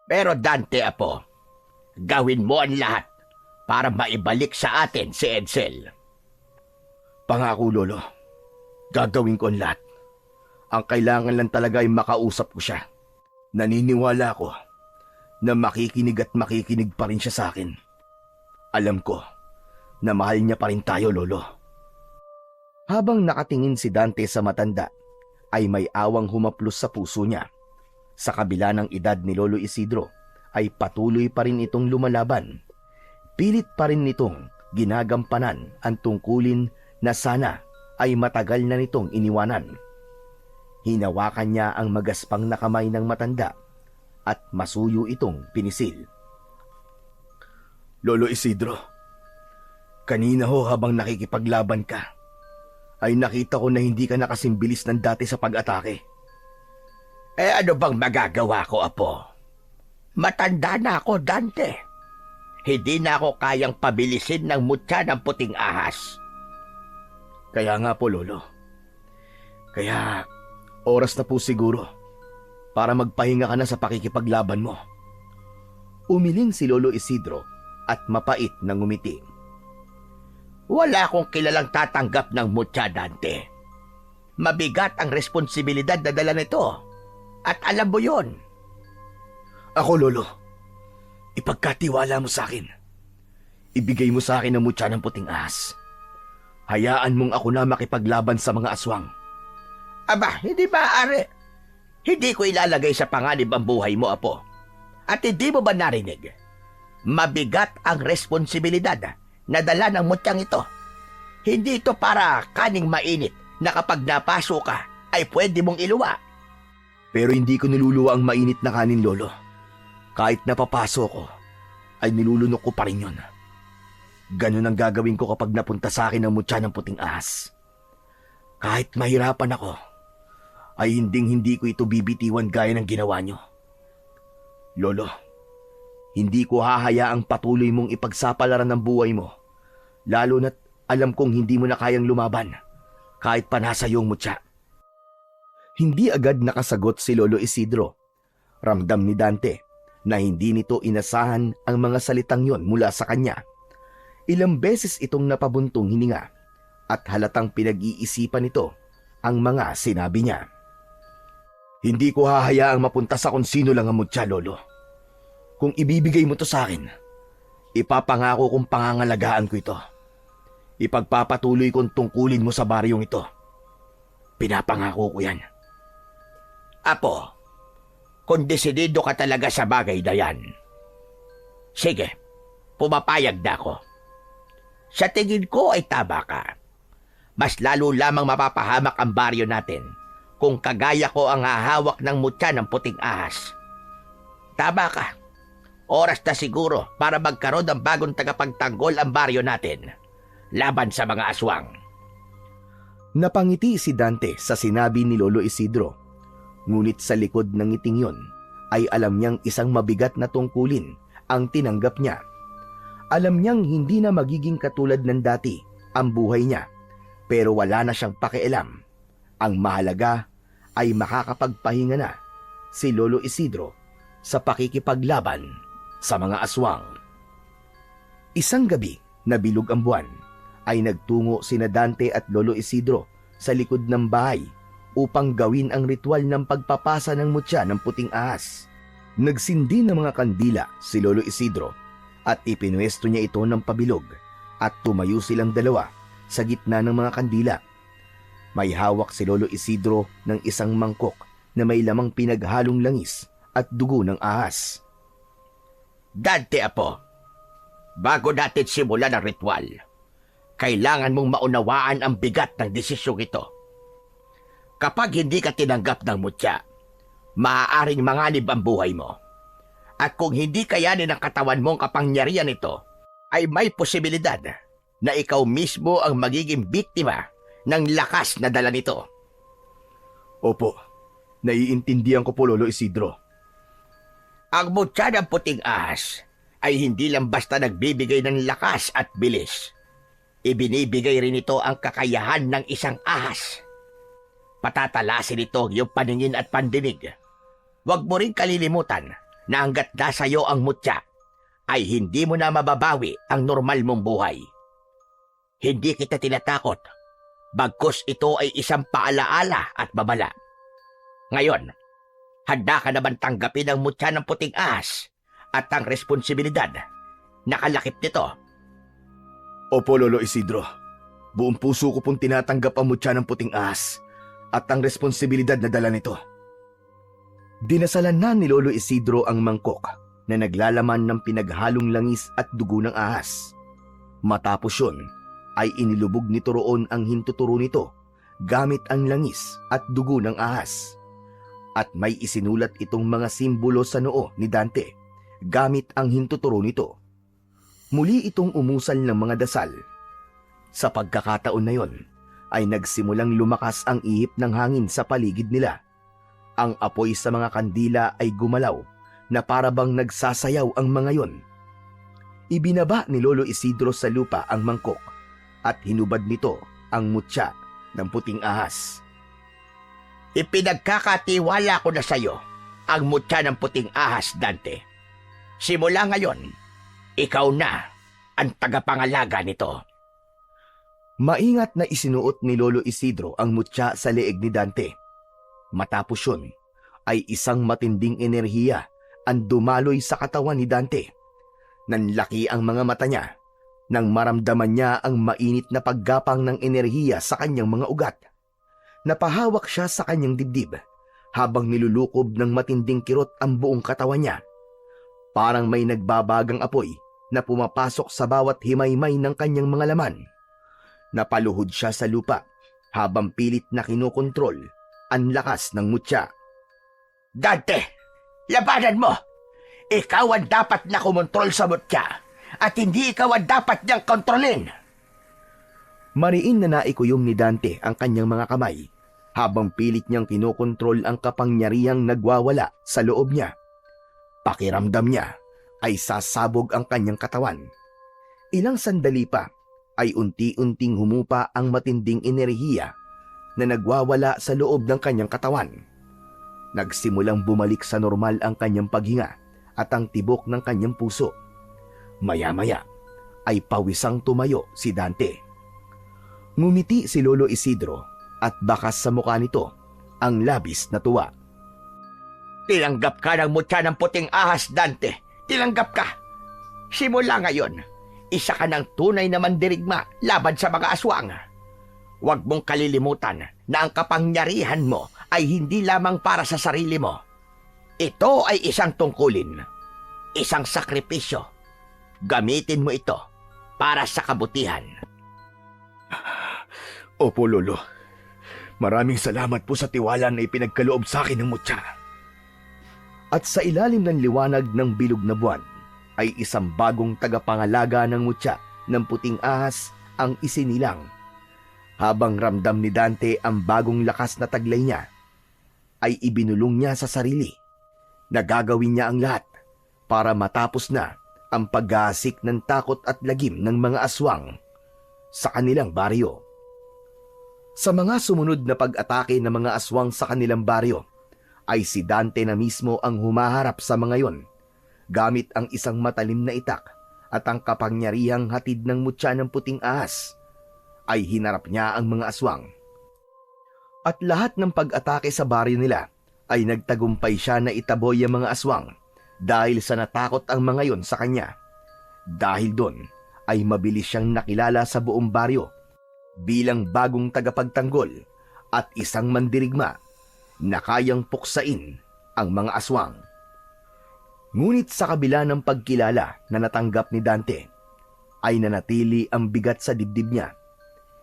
B: Pero Dante, apo, gawin mo ang lahat para maibalik sa atin si Edsel.
C: Pangako, Lolo. Gagawin ko ang lahat. Ang kailangan lang talaga ay makausap ko siya. Naniniwala ko na makikinig at makikinig pa rin siya sa akin. Alam ko na mahal niya pa rin tayo, Lolo. Habang nakatingin si Dante sa matanda, ay may awang humaplos sa puso niya. Sa kabila ng edad ni Lolo Isidro, ay patuloy pa rin itong lumalaban. Pilit pa rin nitong ginagampanan ang tungkulin na sana ay matagal na nitong iniwanan. Hinawakan niya ang magaspang na kamay ng matanda at masuyo itong pinisil. Lolo Isidro, kanina ho habang nakikipaglaban ka, ay nakita ko na hindi ka nakasimbilis ng dati sa pag-atake.
B: Ano bang magagawa ko, apo? Matanda na ako, Dante. Hindi na ako kayang pabilisin ng mutya ng puting ahas.
C: Kaya nga po, Lolo. Kaya oras na po siguro para magpahinga ka na sa pakikipaglaban mo. Umiling si Lolo Isidro at mapait na ngumiti.
B: Wala akong kilalang tatanggap ng mutya, Dante. Mabigat ang responsibilidad na dala nito. At alam mo yon.
C: Ako, Lolo, ipagkatiwala mo sa akin. Ibigay mo sa akin ang mutya ng puting ahas. Hayaan mong ako na makipaglaban sa mga aswang.
B: Aba, hindi maaari. Hindi ko ilalagay sa panganib ang buhay mo, apo. At hindi mo ba narinig? Mabigat ang responsibilidad na dala ng mutyang ito. Hindi ito para kaning mainit na kapag napaso ka ay pwede mong iluwa.
C: Pero hindi ko niluluwa ang mainit na kanin, Lolo. Kahit napapaso ko, ay nilulunok ko pa rin yun. Ganun ang gagawin ko kapag napunta sa akin ang mutya ng puting ahas. Kahit mahirapan ako, ay hindi ko ito bibitiwan gaya ng ginawa nyo. Lolo, hindi ko hahayaang patuloy mong ipagsapalaran ng buhay mo, lalo na't alam kong hindi mo na kayang lumaban, kahit pa nasa iyong mutya. Hindi agad nakasagot si Lolo Isidro. Ramdam ni Dante na hindi nito inasahan ang mga salitang yon mula sa kanya. Ilang beses itong napabuntong hininga at halatang pinag-iisipan nito ang mga sinabi niya. Hindi ko hahayaang mapunta sa kung sino lang ang mutya, Lolo. Kung ibibigay mo to sa akin, ipapangako kong pangangalagaan ko ito. Ipagpapatuloy kong tungkulin mo sa baryong ito. Pinapangako ko yan.
B: Apo, kung desidido ka talaga sa bagay na yan, sige, pumapayag na ako. Sa tingin ko ay tama ka. Mas lalo lamang mapapahamak ang baryo natin kung kagaya ko ang hahawak ng mutya ng puting ahas. Tama ka. Oras na siguro para magkaroon ng bagong tagapagtanggol ang baryo natin laban sa mga aswang.
C: Napangiti si Dante sa sinabi ni Lolo Isidro. Ngunit sa likod ng ngiting yon ay alam niyang isang mabigat na tungkulin ang tinanggap niya. Alam niyang hindi na magiging katulad ng dati ang buhay niya, pero wala na siyang pakialam. Ang mahalaga ay makakapagpahinga na si Lolo Isidro sa pakikipaglaban sa mga aswang. Isang gabi na bilog ang buwan ay nagtungo sina Dante at Lolo Isidro sa likod ng bahay upang gawin ang ritual ng pagpapasa ng mutya ng puting ahas. Nagsindi ng mga kandila si Lolo Isidro at ipinwesto niya ito ng pabilog at tumayo silang dalawa sa gitna ng mga kandila. May hawak si Lolo Isidro ng isang mangkok na may lamang pinaghalong langis at dugo ng ahas.
B: Dante, apo, bago natin simulan ang ritual, kailangan mong maunawaan ang bigat ng desisyong ito. Kapag hindi ka tinanggap ng mutya, maaaring manganib ang buhay mo. At kung hindi kayanin ng katawan mo ang kapangyarihan nito, ay may posibilidad na ikaw mismo ang magiging biktima ng lakas na dala nito.
C: Opo, Naiintindihan ko po, Lolo Isidro.
B: Ang mutya ng puting ahas ay hindi lang basta nagbibigay ng lakas at bilis. Ibinibigay rin ito ang kakayahan ng isang ahas. Patatalasin ito yung paningin at pandinig. Huwag mo rin kalilimutan na hanggat nasa iyo ang mutya, ay hindi mo na mababawi ang normal mong buhay. Hindi kita tinatakot, bagkus ito ay isang paalaala at babala. Ngayon, handa ka naman tanggapin ang mutya ng puting ahas at ang responsibilidad na kalakip nito.
C: Opo, Lolo Isidro. Buong puso ko pong tinatanggap ang mutya ng puting ahas at ang responsibilidad na dala nito. Dinasalan na ni Lolo Isidro ang mangkok na naglalaman ng pinaghalong langis at dugo ng ahas. Matapos yun, ay inilubog nito roon ang hintuturo nito gamit ang langis at dugo ng ahas. At may isinulat itong mga simbolo sa noo ni Dante gamit ang hintuturo nito. Muli itong umusal ng mga dasal. Sa pagkakataon na yon, ay nagsimulang lumakas ang ihip ng hangin sa paligid nila. Ang apoy sa mga kandila ay gumalaw na parabang nagsasayaw ang mga yon. Ibinaba ni Lolo Isidro sa lupa ang mangkok at hinubad nito ang mutya ng puting ahas.
B: Ipinagkakatiwala ko na sa iyo ang mutya ng puting ahas, Dante. Simula ngayon, ikaw na ang tagapangalaga nito.
C: Maingat na isinuot ni Lolo Isidro ang mutya sa leeg ni Dante. Matapos yun, ay isang matinding enerhiya ang dumaloy sa katawan ni Dante. Nanlaki ang mga mata niya nang maramdaman niya ang mainit na paggapang ng enerhiya sa kanyang mga ugat. Napahawak siya sa kanyang dibdib habang nilulukob ng matinding kirot ang buong katawan niya. Parang may nagbabagang apoy na pumapasok sa bawat himaymay ng kanyang mga laman. Napaluhod siya sa lupa habang pilit na kinokontrol ang lakas ng mutya.
B: Dante, labanan mo! Ikaw ang dapat na kumontrol sa mutya at hindi ikaw ang dapat niyang kontrolin.
C: Mariin na naikuyom ni Dante ang kanyang mga kamay habang pilit niyang kinokontrol ang kapangyarihang nagwawala sa loob niya. Pakiramdam niya ay sasabog ang kanyang katawan. Ilang sandali pa ay unti-unting humupa ang matinding enerhiya na nagwawala sa loob ng kanyang katawan. Nagsimulang bumalik sa normal ang kanyang paghinga at ang tibok ng kanyang puso. Maya-maya ay pawisang tumayo si Dante. Ngumiti si Lolo Isidro at bakas sa mukha nito ang labis na tuwa.
B: Tinanggap ka ng mutya ng puting ahas, Dante. Tinanggap ka. Simula ngayon, isa ka ng tunay na mandirigma laban sa mga aswang. Huwag mong kalilimutan na ang kapangyarihan mo ay hindi lamang para sa sarili mo. Ito ay isang tungkulin, isang sakripisyo. Gamitin mo ito para sa kabutihan.
A: Opo, Lolo. Maraming salamat po sa tiwala na ipinagkaloob sa akin ng mutya.
C: At sa ilalim ng liwanag ng bilog na buwan ay isang bagong tagapangalaga ng mutya ng puting ahas ang isinilang. Habang ramdam ni Dante ang bagong lakas na taglay niya, ay ibinulong niya sa sarili na gagawin niya ang lahat para matapos na ang pag-aasik ng takot at lagim ng mga aswang sa kanilang baryo. Sa mga sumunod na pag-atake ng mga aswang sa kanilang baryo, ay si Dante na mismo ang humaharap sa mga yon, gamit ang isang matalim na itak at ang kapangyarihang hatid ng mutya ng puting ahas, ay hinarap niya ang mga aswang. At lahat ng pag-atake sa baryo nila ay nagtagumpay siya na itaboy ang mga aswang dahil sa natakot ang mga yon sa kanya. Dahil doon ay mabilis siyang nakilala sa buong baryo bilang bagong tagapagtanggol at isang mandirigma na kayang puksain ang mga aswang. Ngunit sa kabila ng pagkilala na natanggap ni Dante, ay nanatili ang bigat sa dibdib niya.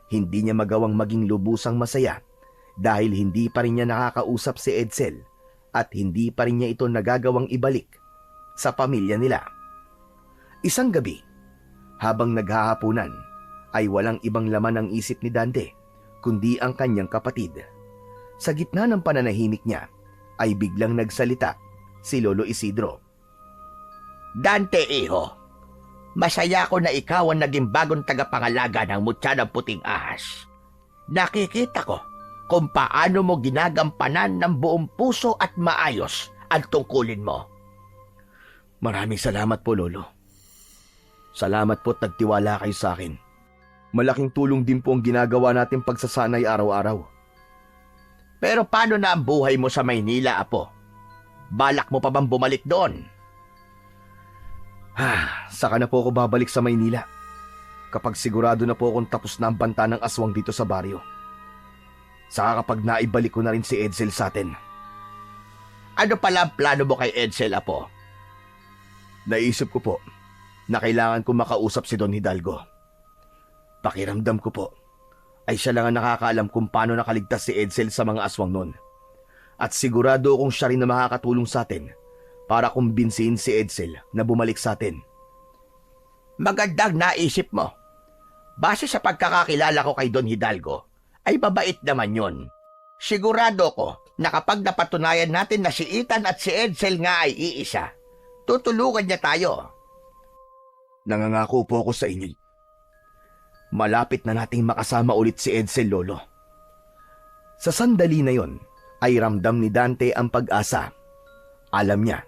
C: Hindi niya magawang maging lubusang masaya dahil hindi pa rin niya nakakausap si Edsel at hindi pa rin niya ito nagagawang ibalik sa pamilya nila. Isang gabi, habang naghahapunan, ay walang ibang laman ang isip ni Dante kundi ang kanyang kapatid. Sa gitna ng pananahimik niya, ay biglang nagsalita si Lolo Isidro.
B: Dante, iho. Masaya ako na ikaw ang naging bagong tagapangalaga ng mutya ng puting ahas. Nakikita ko kung paano mo ginagampanan ng buong puso at maayos ang tungkulin mo.
C: Maraming salamat po, Lolo. Salamat po at nagtiwala kayo sa akin. Malaking tulong din po ang ginagawa natin pagsasanay araw-araw.
B: Pero paano na ang buhay mo sa Maynila, Apo? Balak mo pa bang bumalik doon?
C: Saka na po ako babalik sa Maynila. Kapag sigurado na po akong tapos na ang banta ng aswang dito sa baryo. Saka kapag naibalik ko na rin si Edsel sa atin.
B: Ano pala ang plano mo kay Edsel, Apo?
C: Naisip ko po na kailangan ko makausap si Don Hidalgo. Pakiramdam ko po ay siya lang ang nakakaalam kung paano nakaligtas si Edsel sa mga aswang nun. At sigurado akong siya rin na makakatulong sa atin para kumbinsihin si Edsel na bumalik sa atin.
B: Magandang naisip mo. Base sa pagkakakilala ko kay Don Hidalgo, ay babait naman yon. Sigurado ko na kapag napatunayan natin na si Ethan at si Edsel nga ay iisa, tutulungan niya tayo.
C: Nangangako po ako sa inyo. Malapit na nating makasama ulit si Edsel, Lolo. Sa sandali na yon, ay ramdam ni Dante ang pag-asa. Alam niya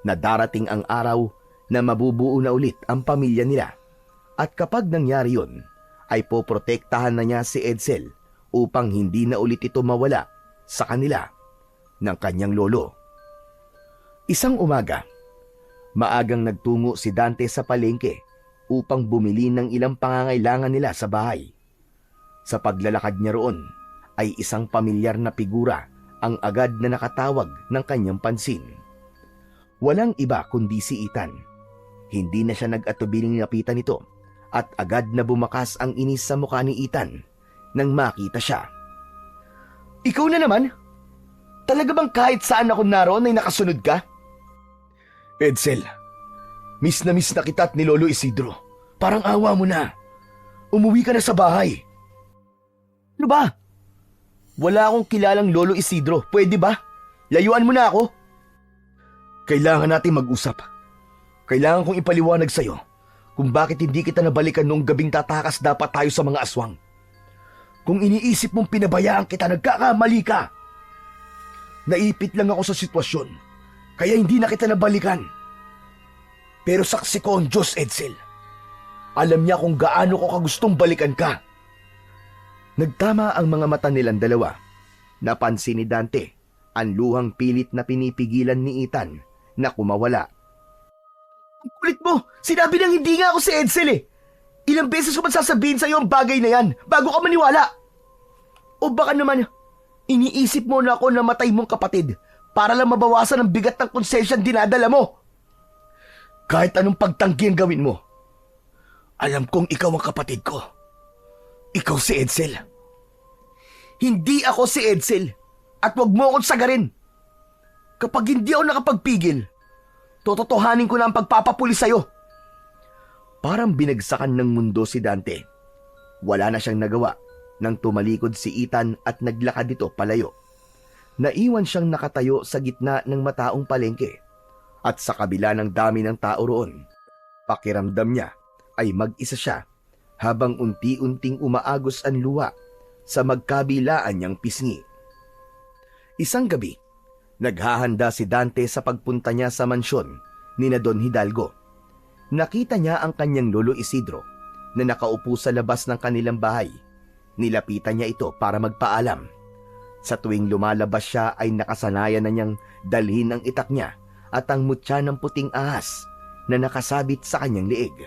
C: na darating ang araw na mabubuo na ulit ang pamilya nila. At kapag nangyari yon, ay poprotektahan na niya si Edsel upang hindi na ulit ito mawala sa kanila ng kanyang lolo. Isang umaga, maagang nagtungo si Dante sa palengke upang bumili ng ilang pangangailangan nila sa bahay. Sa paglalakad niya roon, ay isang pamilyar na figura ang agad na nakatawag ng kanyang pansin. Walang iba kundi si Ethan. Hindi na siya nag-atubiling lapitan ito at agad na bumakas ang inis sa mukha ni Ethan nang makita siya. Ikaw na naman? Talaga bang kahit saan ako naroon ay nakasunod ka? Edsel, miss na kita at ni Lolo Isidro. Parang awa mo na. Umuwi ka na sa bahay. Ano ba? Wala akong kilalang Lolo Isidro. Pwede ba? Layuan mo na ako. Kailangan natin mag-usap. Kailangan kong ipaliwanag sa'yo kung bakit hindi kita nabalikan noong gabing tatakas dapat tayo sa mga aswang. Kung iniisip mong pinabayaan kita, nagkakamali ka. Naipit lang ako sa sitwasyon, kaya hindi na kita nabalikan. Pero saksi ko ang Diyos, Edsel. Alam niya kung gaano ko kagustong balikan ka. Nagtama ang mga mata nilang dalawa. Napansin ni Dante ang luhang pilit na pinipigilan ni Ethan na kumawala. Ang kulit mo! Sinabi nang hindi nga ako si Edsel eh! Ilang beses ko ba sasabihin sa'yo ang bagay na yan bago ka maniwala? O baka naman, iniisip mo na ako na matay mong kapatid para lang mabawasan ang bigat ng konsensyang dinadala mo? Kahit anong pagtanggi ang gawin mo, alam kong ikaw ang kapatid ko. Ikaw si Edsel. Hindi ako si Edsel at wag mo akong sagarin. Kapag hindi ako nakapagpigil, tototohanin ko na ang pagpapapuli sa'yo. Parang binagsakan ng mundo si Dante. Wala na siyang nagawa nang tumalikod si Ethan at naglakad dito palayo. Naiwan siyang nakatayo sa gitna ng mataong palengke at sa kabila ng dami ng tao roon. Pakiramdam niya ay mag-isa siya habang unti-unting umaagos ang luha sa magkabilaan niyang pisngi. Isang gabi, naghahanda si Dante sa pagpunta niya sa mansyon ni na Don Hidalgo. Nakita niya ang kanyang lolo Isidro na nakaupo sa labas ng kanilang bahay. Nilapitan niya ito para magpaalam. Sa tuwing lumalabas siya ay nakasanayan na niyang dalhin ang itak niya at ang mutya ng puting ahas na nakasabit sa kanyang liig.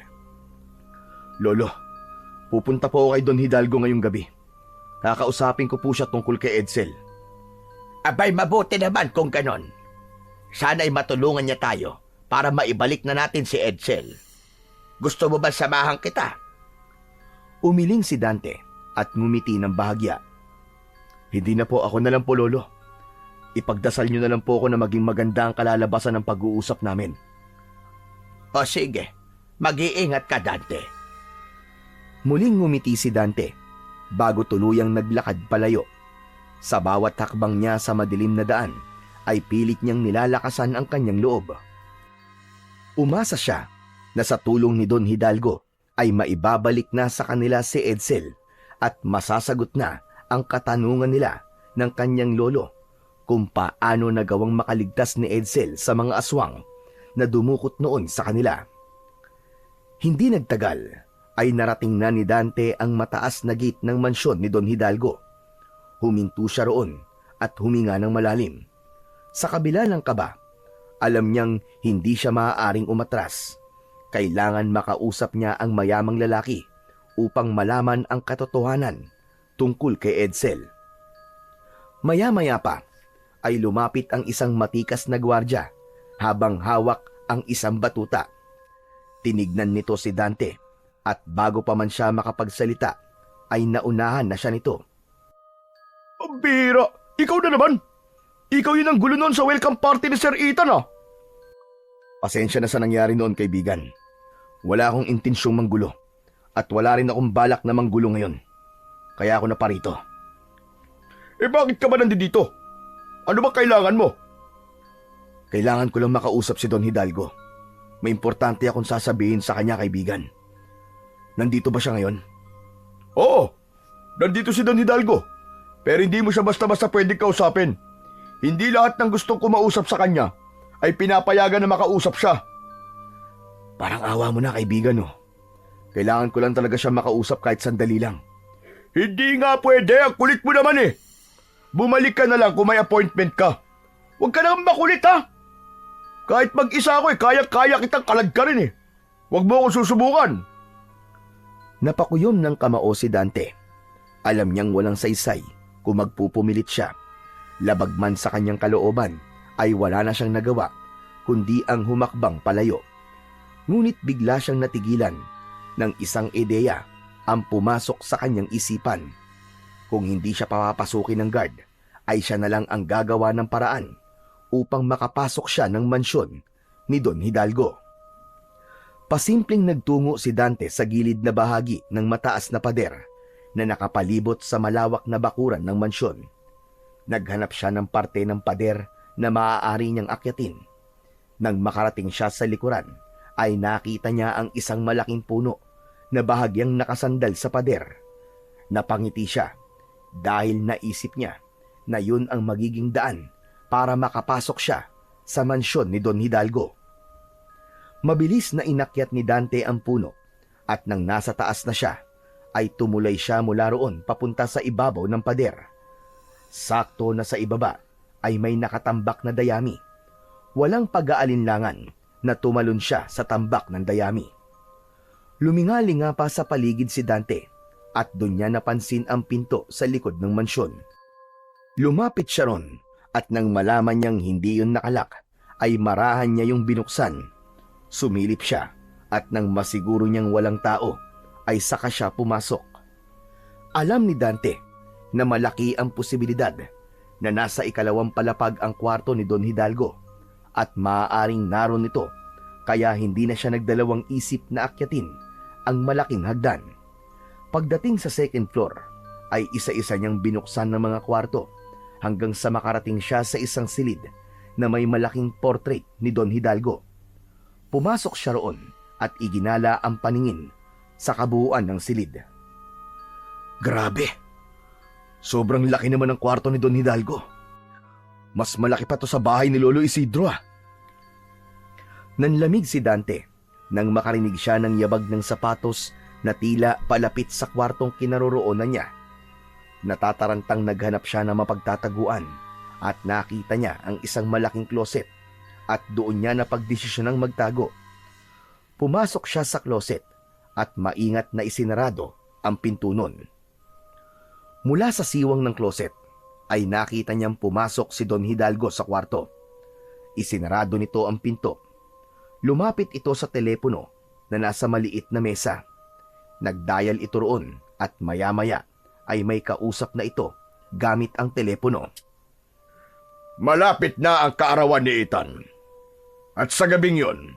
C: Lolo, pupunta po ako kay Don Hidalgo ngayong gabi. Kakausapin ko po siya tungkol kay Edsel.
B: Abay, mabuti naman kung ganon. Sana'y matulungan niya tayo para maibalik na natin si Edsel. Gusto mo ba samahan kita?
C: Umiling si Dante at ngumiti ng bahagya. Hindi na po, ako na lang po, Lolo. Ipagdasal niyo na lang po ako na maging maganda ang kalalabasan ng pag-uusap namin.
B: O sige, mag-iingat ka, Dante.
C: Muling ngumiti si Dante bago tuluyang naglakad palayo. Sa bawat hakbang niya sa madilim na daan ay pilit niyang nilalakasan ang kanyang loob. Umasa siya na sa tulong ni Don Hidalgo ay maibabalik na sa kanila si Edsel at masasagot na ang katanungan nila ng kanyang lolo kung paano nagawang makaligtas ni Edsel sa mga aswang na dumukot noon sa kanila. Hindi nagtagal ay narating na ni Dante ang mataas na gate ng mansyon ni Don Hidalgo. Huminto siya roon at huminga ng malalim. Sa kabila ng kaba, alam niyang hindi siya maaaring umatras. Kailangan makausap niya ang mayamang lalaki upang malaman ang katotohanan tungkol kay Edsel. Maya-maya pa ay lumapit ang isang matikas na gwardya habang hawak ang isang batuta. Tinignan nito si Dante at bago pa man siya makapagsalita ay naunahan na siya nito.
A: Ang bira! Ikaw na naman! Ikaw yun ang gulo noon sa welcome party ni Sir Ethan ah!
C: Pasensya na sa nangyari noon, kaibigan. Wala akong intensyong manggulo at wala rin akong balak na manggulo ngayon. Kaya ako na parito.
A: Eh bakit ka ba nandito? Ano ba kailangan mo?
C: Kailangan ko lang makausap si Don Hidalgo. May importante akong sasabihin sa kanya, kaibigan. Nandito ba siya ngayon?
A: Oo, nandito si Don Hidalgo. Pero hindi mo siya basta-basta pwedeng kausapin. Hindi lahat ng gustong kumausap sa kanya ay pinapayagan na makausap siya.
C: Parang awa mo na, kaibigan, no? Kailangan ko lang talaga siya makausap kahit sandali lang.
A: Hindi nga pwede, ang kulit mo naman eh. Bumalik ka na lang kung may appointment ka. Huwag ka nang makulit ha. Kahit mag-isa ako kaya-kaya kitang kalag ka rin eh. Huwag mo akong susubukan.
C: Napakuyom ng kamao si Dante. Alam niyang walang saysay kung magpupumilit siya. Labag man sa kanyang kalooban ay wala na siyang nagawa kundi ang humakbang palayo. Ngunit bigla siyang natigilan ng isang ideya ang pumasok sa kanyang isipan. Kung hindi siya papapasukin ng guard, ay siya na lang ang gagawa ng paraan upang makapasok siya ng mansyon ni Don Hidalgo. Pasimpleng nagtungo si Dante sa gilid na bahagi ng mataas na pader na nakapalibot sa malawak na bakuran ng mansyon. Naghanap siya ng parte ng pader na maaari niyang akyatin. Nang makarating siya sa likuran, ay nakita niya ang isang malaking puno na bahagyang nakasandal sa pader. Napangiti siya dahil naisip niya na yun ang magiging daan para makapasok siya sa mansyon ni Don Hidalgo. Mabilis na inakyat ni Dante ang puno at nang nasa taas na siya, ay tumulay siya mula roon papunta sa ibabaw ng pader. Sakto na sa ibaba ay may nakatambak na dayami. Walang pag-aalinlangan na tumalon siya sa tambak ng dayami. Lumingali nga pa sa paligid si Dante at doon niya napansin ang pinto sa likod ng mansyon. Lumapit siya ron at nang malaman niyang hindi yun nakalak ay marahan niya yung binuksan. Sumilip siya at nang masiguro niyang walang tao ay saka siya pumasok. Alam ni Dante na malaki ang posibilidad na nasa ikalawang palapag ang kwarto ni Don Hidalgo at maaaring naroon ito kaya hindi na siya nagdalawang isip na akyatin ang malaking hagdan. Pagdating sa second floor ay isa-isa niyang binuksan ng mga kwarto hanggang sa makarating siya sa isang silid na may malaking portrait ni Don Hidalgo. Pumasok siya roon at iginala ang paningin sa kabuuan ng silid. Grabe! Sobrang laki naman ng kwarto ni Don Hidalgo. Mas malaki pa to sa bahay ni Lolo Isidro ah. Nanlamig si Dante nang makarinig siya ng yabag ng sapatos na tila palapit sa kwartong kinaroroonan niya. Natatarantang naghanap siya ng mapagtataguan at nakita niya ang isang malaking closet at doon niya napagdesisyonang magtago. Pumasok siya sa closet at maingat na isinarado ang pinto nun. Mula sa siwang ng closet ay nakita niyang pumasok si Don Hidalgo sa kwarto. Isinarado nito ang pinto. Lumapit ito sa telepono na nasa maliit na mesa. Nagdial ito roon at maya-maya ay may kausap na ito gamit ang telepono.
A: Malapit na ang kaarawan ni Ethan. At sa gabing yon,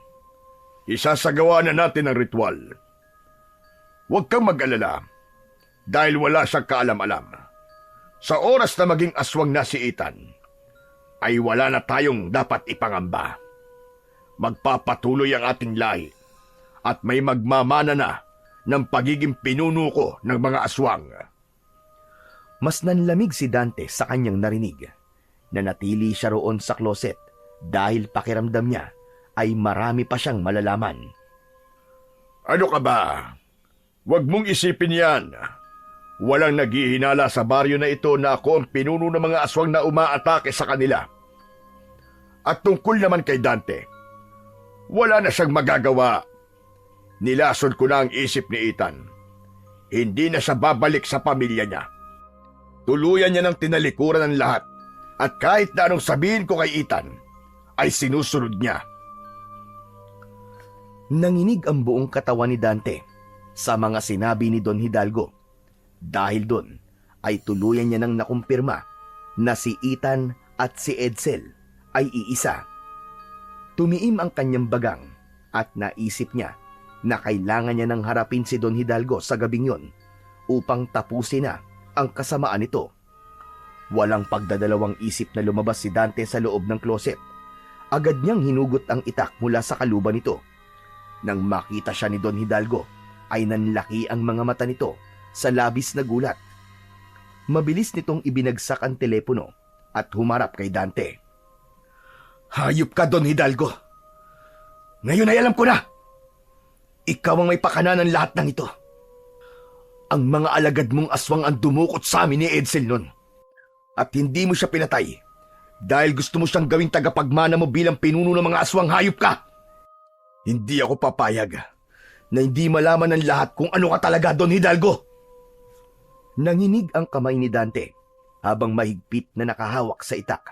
A: isasagawa na natin ang ritual. Huwag kang mag-alala dahil wala siyang kaalam-alam. Sa oras na maging aswang na si Ethan, ay wala na tayong dapat ipangamba. Magpapatuloy ang ating lahi at may magmamana na ng pagiging pinuno ko ng mga aswang.
C: Mas nanlamig si Dante sa kanyang narinig. Nanatili siya roon sa kloset dahil pakiramdam niya ay marami pa siyang malalaman.
A: Ano ka ba? Huwag mong isipin yan. Walang naghihinala sa baryo na ito na ako ang pinuno ng mga aswang na umaatake sa kanila. At tungkol naman kay Dante, wala na siyang magagawa. Nilason ko na ang isip ni Ethan. Hindi na siya babalik sa pamilya niya. Tuluyan niya ng tinalikuran ng lahat at kahit na anong sabihin ko kay Ethan, ay sinusunod niya.
C: Nanginig ang buong katawan ni Dante sa mga sinabi ni Don Hidalgo. Dahil doon ay tuluyan niya nang nakumpirma na si Ethan at si Edsel ay iisa. Tumiim ang kanyang bagang at naisip niya na kailangan niya nang harapin si Don Hidalgo sa gabing yon upang tapusin na ang kasamaan nito. Walang pagdadalawang isip na lumabas si Dante sa loob ng kloset. Agad niyang hinugot ang itak mula sa kaluban nito. Nang makita siya ni Don Hidalgo, ay nanlaki ang mga mata nito sa labis na gulat. Mabilis nitong ibinagsak ang telepono at humarap kay Dante.
A: Hayop ka, Don Hidalgo! Ngayon ay alam ko na! Ikaw ang may pakana ng lahat ng ito. Ang mga alagad mong aswang ang dumukot sa amin ni Edsel nun. At hindi mo siya pinatay dahil gusto mo siyang gawing tagapagmana mo bilang pinuno ng mga aswang. Hayop ka! Hindi ako papayag na hindi malaman ng lahat kung ano ka talaga, Don Hidalgo.
C: Nanginig ang kamay ni Dante habang mahigpit na nakahawak sa itak.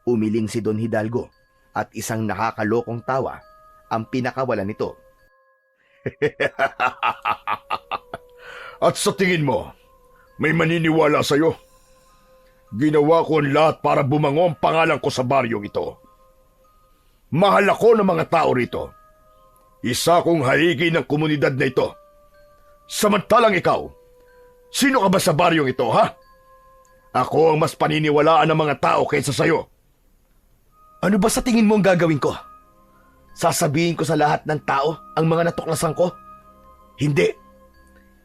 C: Umiling si Don Hidalgo at isang nakakalokong tawa ang pinakawalan nito.
A: At sa tingin mo, may maniniwala sa'yo? Ginawa ko ang lahat para bumango ang pangalan ko sa baryong ito. Mahal ako ng mga tao rito. Isa kong haligi ng komunidad na ito. Samantalang ikaw, sino ka ba sa baryong ito, ha? Ako ang mas paniniwalaan ng mga tao kaysa sa'yo.
C: Ano ba sa tingin mo ang gagawin ko? Sasabihin ko sa lahat ng tao ang mga natuklasan ko? Hindi.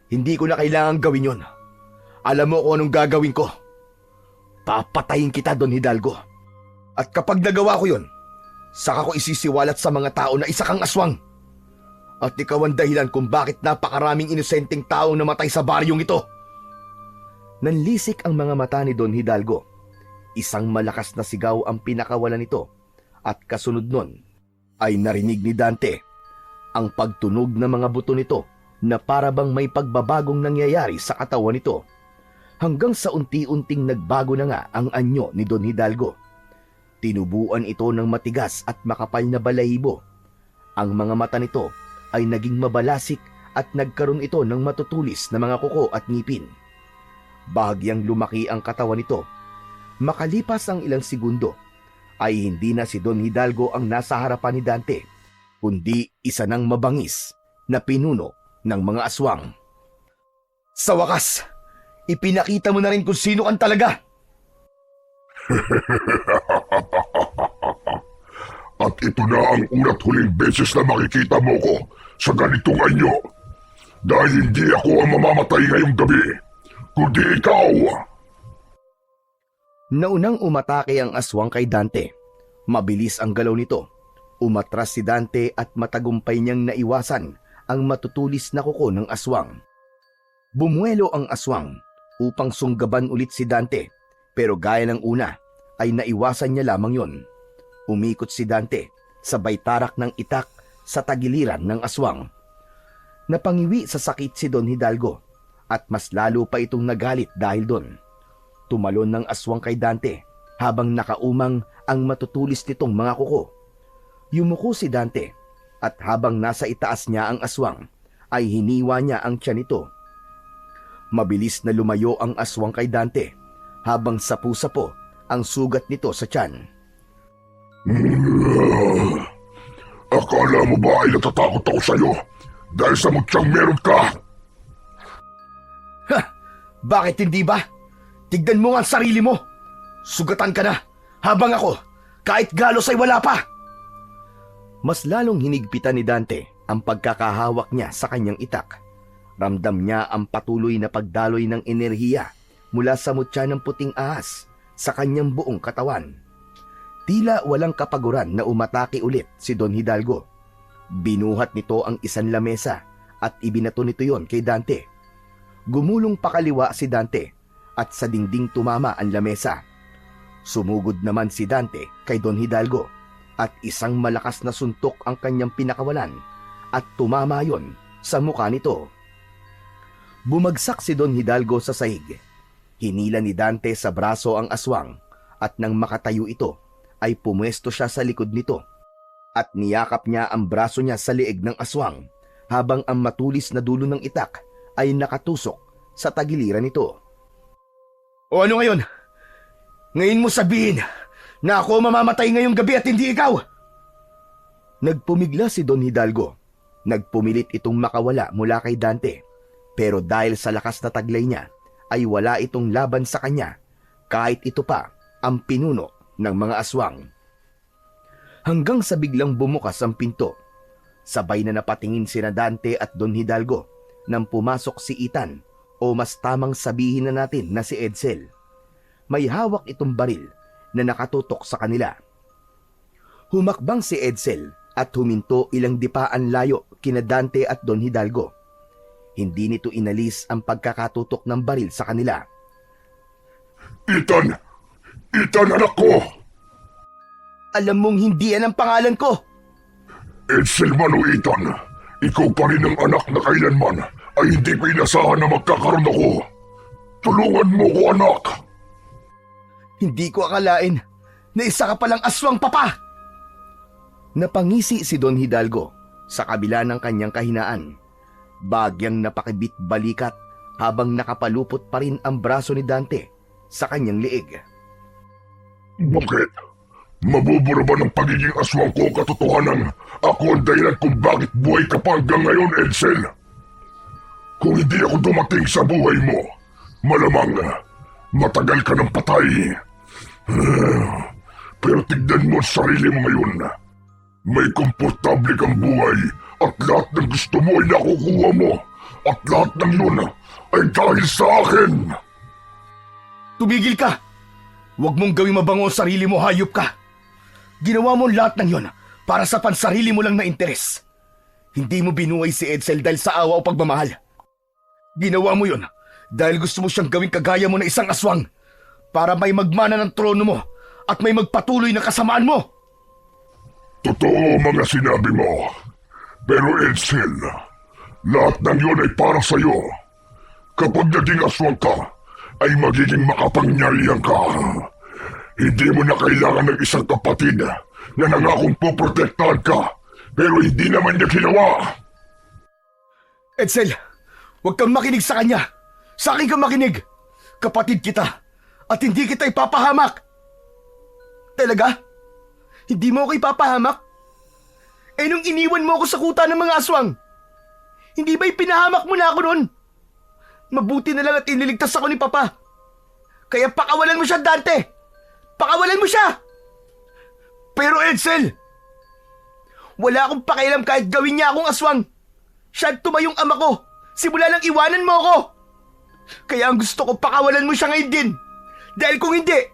C: Hindi ko na kailangan gawin yon. Alam mo kung anong gagawin ko. Papatayin kita, Don Hidalgo. At kapag nagawa ko yon, saka ko isisiwalat sa mga tao na isa kang aswang. At ikaw ang dahilan kung bakit napakaraming inosenteng taong namatay sa baryong ito. Nanlisik ang mga mata ni Don Hidalgo. Isang malakas na sigaw ang pinakawalan nito. At kasunod nun ay narinig ni Dante ang pagtunog ng mga buto nito na parabang may pagbabagong nangyayari sa katawan nito. Hanggang sa unti-unting nagbago na nga ang anyo ni Don Hidalgo. Tinubuan ito ng matigas at makapal na balahibo. Ang mga mata nito ay naging mabalasik at nagkaroon ito ng matutulis na mga kuko at ngipin. Bahagyang lumaki ang katawan nito. Makalipas ang ilang segundo, ay hindi na si Don Hidalgo ang nasa harapan ni Dante, kundi isa ng mabangis na pinuno ng mga aswang. Sa wakas, ipinakita mo na rin kung sino kang talaga.
E: At ito na ang una't huling beses na makikita mo ko sa ganitong anyo. Dahil hindi ako ang mamamatay ngayong gabi, kundi ikaw.
C: Naunang umatake ang aswang kay Dante. Mabilis ang galaw nito. Umatras si Dante at matagumpay niyang naiwasan ang matutulis na kuko ng aswang. Bumuelo ang aswang upang sunggaban ulit si Dante, pero gaya ng una ay naiwasan niya lamang yon. Umikot si Dante, sabay tarak ng itak sa tagiliran ng aswang. Napangiwi sa sakit si Don Hidalgo at mas lalo pa itong nagalit dahil doon. Tumalon ng aswang kay Dante habang nakaumang ang matutulis nitong mga kuko. Yumuko si Dante at habang nasa itaas niya ang aswang ay hiniwa niya ang tiyan nito. Mabilis na lumayo ang aswang kay Dante habang sapu-sapo ang sugat nito sa tiyan.
E: Akala mo ba ay natatakot ako sa'yo dahil sa mutsyang meron ka?
C: Ha! Bakit hindi ba? Tignan mo nga ang sarili mo! Sugatan ka na
A: habang ako, kahit galos ay wala pa.
C: Mas lalong hinigpitan ni Dante ang pagkakahawak niya sa kanyang itak. Ramdam niya ang patuloy na pagdaloy ng enerhiya mula sa mutya ng puting ahas sa kanyang buong katawan. Tila walang kapaguran na umatake ulit si Don Hidalgo. Binuhat nito ang isang lamesa at ibinato nito yon kay Dante. Gumulong pakaliwa si Dante at sa dingding tumama ang lamesa. Sumugod naman si Dante kay Don Hidalgo at isang malakas na suntok ang kanyang pinakawalan at tumama yon sa mukha nito. Bumagsak si Don Hidalgo sa sahig. Hinila ni Dante sa braso ang aswang at nang makatayo ito ay pumwesto siya sa likod nito at niyakap niya ang braso niya sa liig ng aswang habang ang matulis na dulo ng itak ay nakatusok sa tagiliran nito.
A: O ano ngayon? Ngayon mo sabihin na ako mamamatay ngayong gabi at hindi ikaw?
C: Nagpumigla si Don Hidalgo. Nagpumilit itong makawala mula kay Dante. Pero dahil sa lakas na taglay niya, ay wala itong laban sa kanya kahit ito pa ang pinuno ng mga aswang. Hanggang sa biglang bumukas ang pinto. Sabay na napatingin sina Dante at Don Hidalgo nang pumasok si Ethan o mas tamang sabihin na natin na si Edsel. May hawak itong baril na nakatutok sa kanila. Humakbang si Edsel at huminto ilang dipaan layo kina Dante at Don Hidalgo. Hindi nito inalis ang pagkakatutok ng baril sa kanila.
E: Ethan! Ethan, anak ko!
A: Alam mong hindi yan ang pangalan ko.
E: Edsel man o Ethan, ikaw pa rin ang anak na kailanman ay hindi ko inasahan na magkakaroon ako. Tulungan mo ko, anak!
A: Hindi ko akalain na isa ka palang aswang, papa!
C: Napangisi si Don Hidalgo sa kabila ng kanyang kahinaan. Bagyang napakibit balikat habang nakapalupot pa rin ang braso ni Dante sa kanyang liig.
E: Bakit? Mabubura ba ng pagiging aswang ko katotohanan? Ako ang dahilan kung bakit buhay ka pa hanggang ngayon, Edsel. Kung hindi ako dumating sa buhay mo, malamang matagal ka ng patay. Pero tignan mo ang sarili mo ngayon. May komportable kang buhay at lahat ng gusto mo ay nakukuha mo. At lahat ng yun ay dahil sa akin.
A: Tumigil ka! Huwag mong gawing mabango ang sarili mo, hayop ka! Ginawa mo lahat ng yon para sa pansarili mo lang na interes. Hindi mo binuhay si Edsel dahil sa awa o pagmamahal. Ginawa mo yon dahil gusto mo siyang gawing kagaya mo na isang aswang para may magmana ng trono mo at may magpatuloy na kasamaan mo.
E: Totoo mga sinabi mo. Pero Edsel, lahat ng yun ay para sa'yo. Kapag naging aswang ka, ay magiging makapangyarihan ka. Hindi mo na kailangan ng isang kapatid na nangakong poprotektahan ka, pero hindi naman niya ginawa.
A: Edsel, huwag kang makinig sa kanya. Sa akin kang makinig. Kapatid kita at hindi kita ipapahamak. Talaga? Hindi mo ako ipapahamak? Eh nung iniwan mo ako sa kuta ng mga aswang, hindi ba ipinahamak mo na ako noon? Mabuti na lang at iniligtas ako ni Papa. Kaya pakawalan mo siya, Dante! Pakawalan mo siya! Pero Edsel, wala akong pakialam kahit gawin niya akong aswang. Siya at tumayong ama ko, simula nang iwanan mo ako. Kaya ang gusto ko, pakawalan mo siya ngayon din. Dahil kung hindi,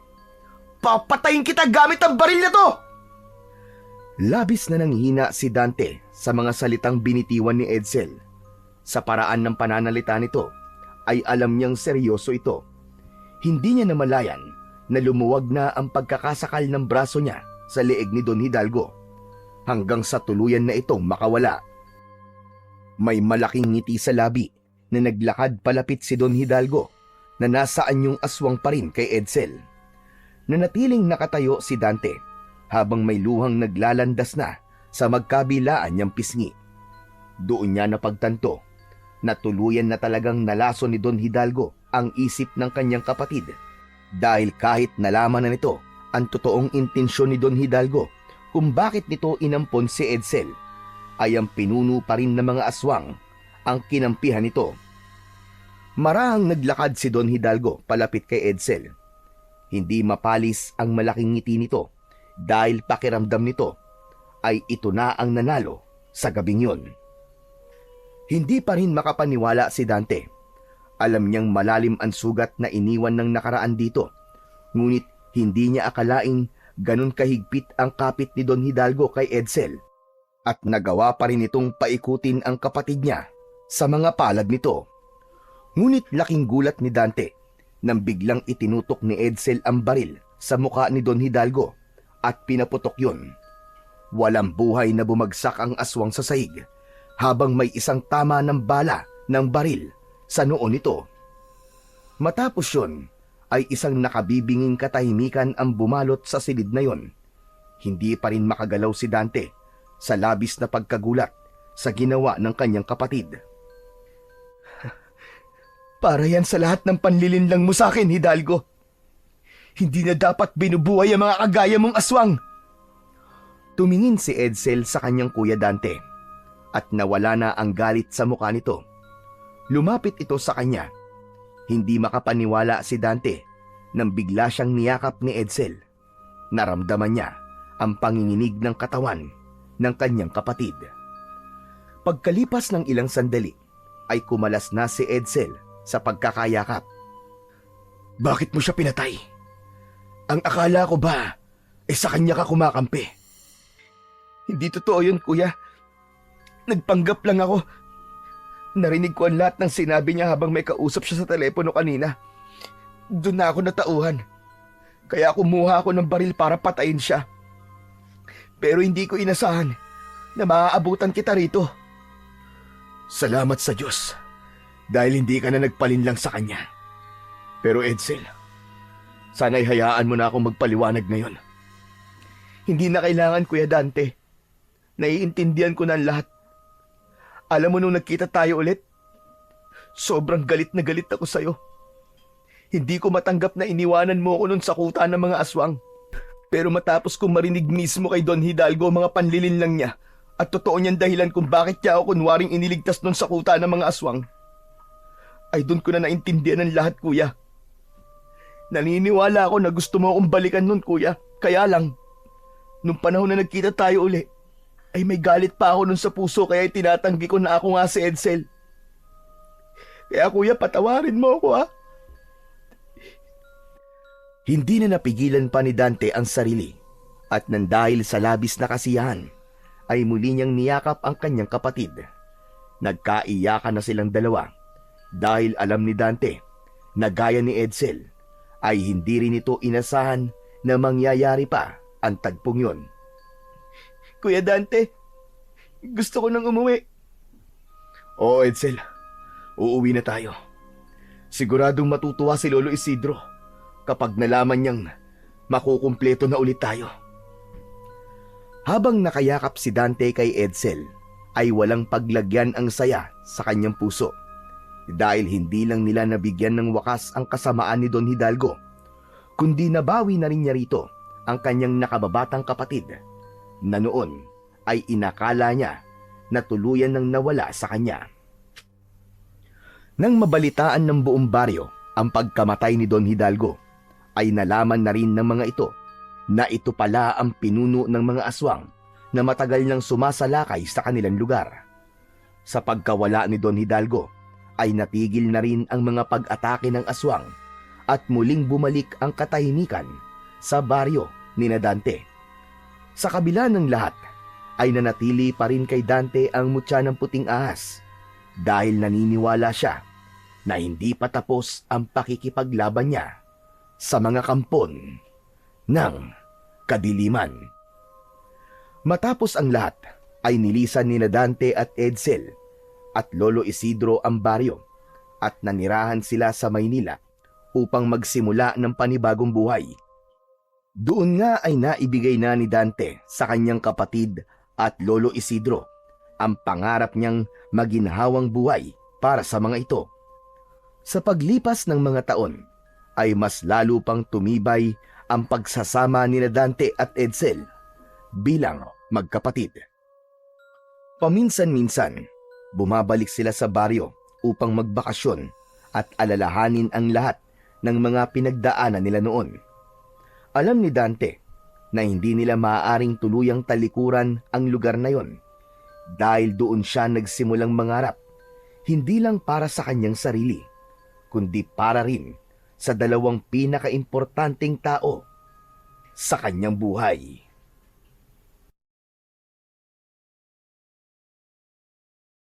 A: papatayin kita gamit ang baril na to!
C: Labis na nanghina si Dante sa mga salitang binitiwan ni Edsel. Sa paraan ng pananalita nito, ay alam niyang seryoso ito. Hindi niya namalayan na lumuwag na ang pagkakasakal ng braso niya sa leeg ni Don Hidalgo hanggang sa tuluyan na itong makawala. May malaking ngiti sa labi na naglakad palapit si Don Hidalgo na nasa anyong aswang pa rin kay Edsel. Nanatiling nakatayo si Dante habang may luhang naglalandas na sa magkabilaan niyang pisngi. Doon niya napagtanto na tuluyan na talagang nalaso ni Don Hidalgo ang isip ng kanyang kapatid dahil kahit nalaman na nito ang totoong intensyon ni Don Hidalgo kung bakit nito inampon si Edsel, ay ang pinuno pa rin ng mga aswang ang kinampihan nito. Marahang naglakad si Don Hidalgo palapit kay Edsel. Hindi mapalis ang malaking ngiti nito dahil pakiramdam nito ay ito na ang nanalo sa gabing yon. Hindi pa rin makapaniwala si Dante. Alam niyang malalim ang sugat na iniwan ng nakaraan dito, ngunit hindi niya akalaing ganun kahigpit ang kapit ni Don Hidalgo kay Edsel, at nagawa pa rin itong paikutin ang kapatid niya sa mga palad nito. Ngunit laking gulat ni Dante nang biglang itinutok ni Edsel ang baril sa muka ni Don Hidalgo at pinaputok yun. Walang buhay na bumagsak ang aswang sa sahig habang may isang tama ng bala ng baril sa noo nito. Matapos yun ay isang nakabibinging katahimikan ang bumalot sa silid na yon. Hindi pa rin makagalaw si Dante sa labis na pagkagulat sa ginawa ng kanyang kapatid. Para yan sa lahat ng panlilinlang mo sa akin, Hidalgo. Hindi na dapat binubuhay ang mga kagaya mong aswang. Tumingin si Edsel sa kanyang kuya Dante at nawala na ang galit sa mukha nito. Lumapit ito sa kanya. Hindi makapaniwala si Dante nang bigla siyang niyakap ni Edsel. Naramdaman niya ang panginginig ng katawan ng kanyang kapatid. Pagkalipas ng ilang sandali ay kumalas na si Edsel sa pagkakayakap. Bakit mo siya pinatay? Ang akala ko ba ay sa kanya ka kumakampi? Hindi totoo yun, kuya. Nagpanggap lang ako. Narinig ko ang lahat ng sinabi niya habang may kausap siya sa telepono kanina. Doon na ako natauhan. Kaya kumuha ako ng baril para patayin siya. Pero hindi ko inasahan na maaabutan kita rito. Salamat sa Diyos dahil hindi ka na nagpalinlang sa kanya. Pero Edsel, sana'y hayaan mo na akong magpaliwanag ngayon. Hindi na kailangan, Kuya Dante. Naiintindihan ko na ang lahat. Alam mo nung nagkita tayo ulit, sobrang galit na galit ako sa'yo. Hindi ko matanggap na iniwanan mo ako nun sa kuta ng mga aswang. Pero matapos kong marinig mismo kay Don Hidalgo mga panlilinlang niya at totoo niyang dahilan kung bakit niya ako kunwaring iniligtas nun sa kuta ng mga aswang, ay doon ko na naintindihan ang lahat, kuya. Naniniwala ako na gusto mo akong balikan nun, kuya. Kaya lang, nung panahon na nagkita tayo uli, ay may galit pa ako nun sa puso kaya tinatanggi ko na ako nga si Edsel. Kaya kuya, patawarin mo ako, ha? Hindi na napigilan pa ni Dante ang sarili at nang dahil sa labis na kasiyahan, ay muli niyang niyakap ang kanyang kapatid. Nagkaiyakan na silang dalawa dahil alam ni Dante na gaya ni Edsel ay hindi rin ito inasahan na mangyayari pa ang tagpong yon. Kuya Dante, gusto ko nang umuwi. Oo, Edsel, uuwi na tayo. Siguradong matutuwa si Lolo Isidro kapag nalaman niyang makukumpleto na ulit tayo. Habang nakayakap si Dante kay Edsel, ay walang paglagyan ang saya sa kanyang puso dahil hindi lang nila nabigyan ng wakas ang kasamaan ni Don Hidalgo, kundi nabawi na rin niya rito ang kanyang nakababatang kapatid na noon ay inakala niya na tuluyan nang nawala sa kanya. Nang mabalitaan ng buong baryo ang pagkamatay ni Don Hidalgo, ay nalaman na rin ng mga ito na ito pala ang pinuno ng mga aswang na matagal nang sumasalakay sa kanilang lugar. Sa pagkawala ni Don Hidalgo, ay natigil na rin ang mga pag-atake ng aswang at muling bumalik ang katahimikan sa baryo ni Dante. Sa kabila ng lahat, ay nanatili pa rin kay Dante ang mutya ng puting ahas dahil naniniwala siya na hindi pa tapos ang pakikipaglaban niya sa mga kampon ng kadiliman. Matapos ang lahat, ay nilisan ni Dante at Edsel at Lolo Isidro ang baryo at nanirahan sila sa Maynila upang magsimula ng panibagong buhay. Doon nga ay naibigay na ni Dante sa kanyang kapatid at Lolo Isidro ang pangarap niyang maginhawang buhay para sa mga ito. Sa paglipas ng mga taon, ay mas lalo pang tumibay ang pagsasama ni Dante at Edsel bilang magkapatid. Paminsan-minsan, bumabalik sila sa baryo upang magbakasyon at alalahanin ang lahat ng mga pinagdaanan nila noon. Alam ni Dante na hindi nila maaaring tuluyang talikuran ang lugar na yon dahil doon siya nagsimulang mangarap, hindi lang para sa kanyang sarili, kundi para rin sa dalawang pinakaimportanteng tao sa kanyang buhay.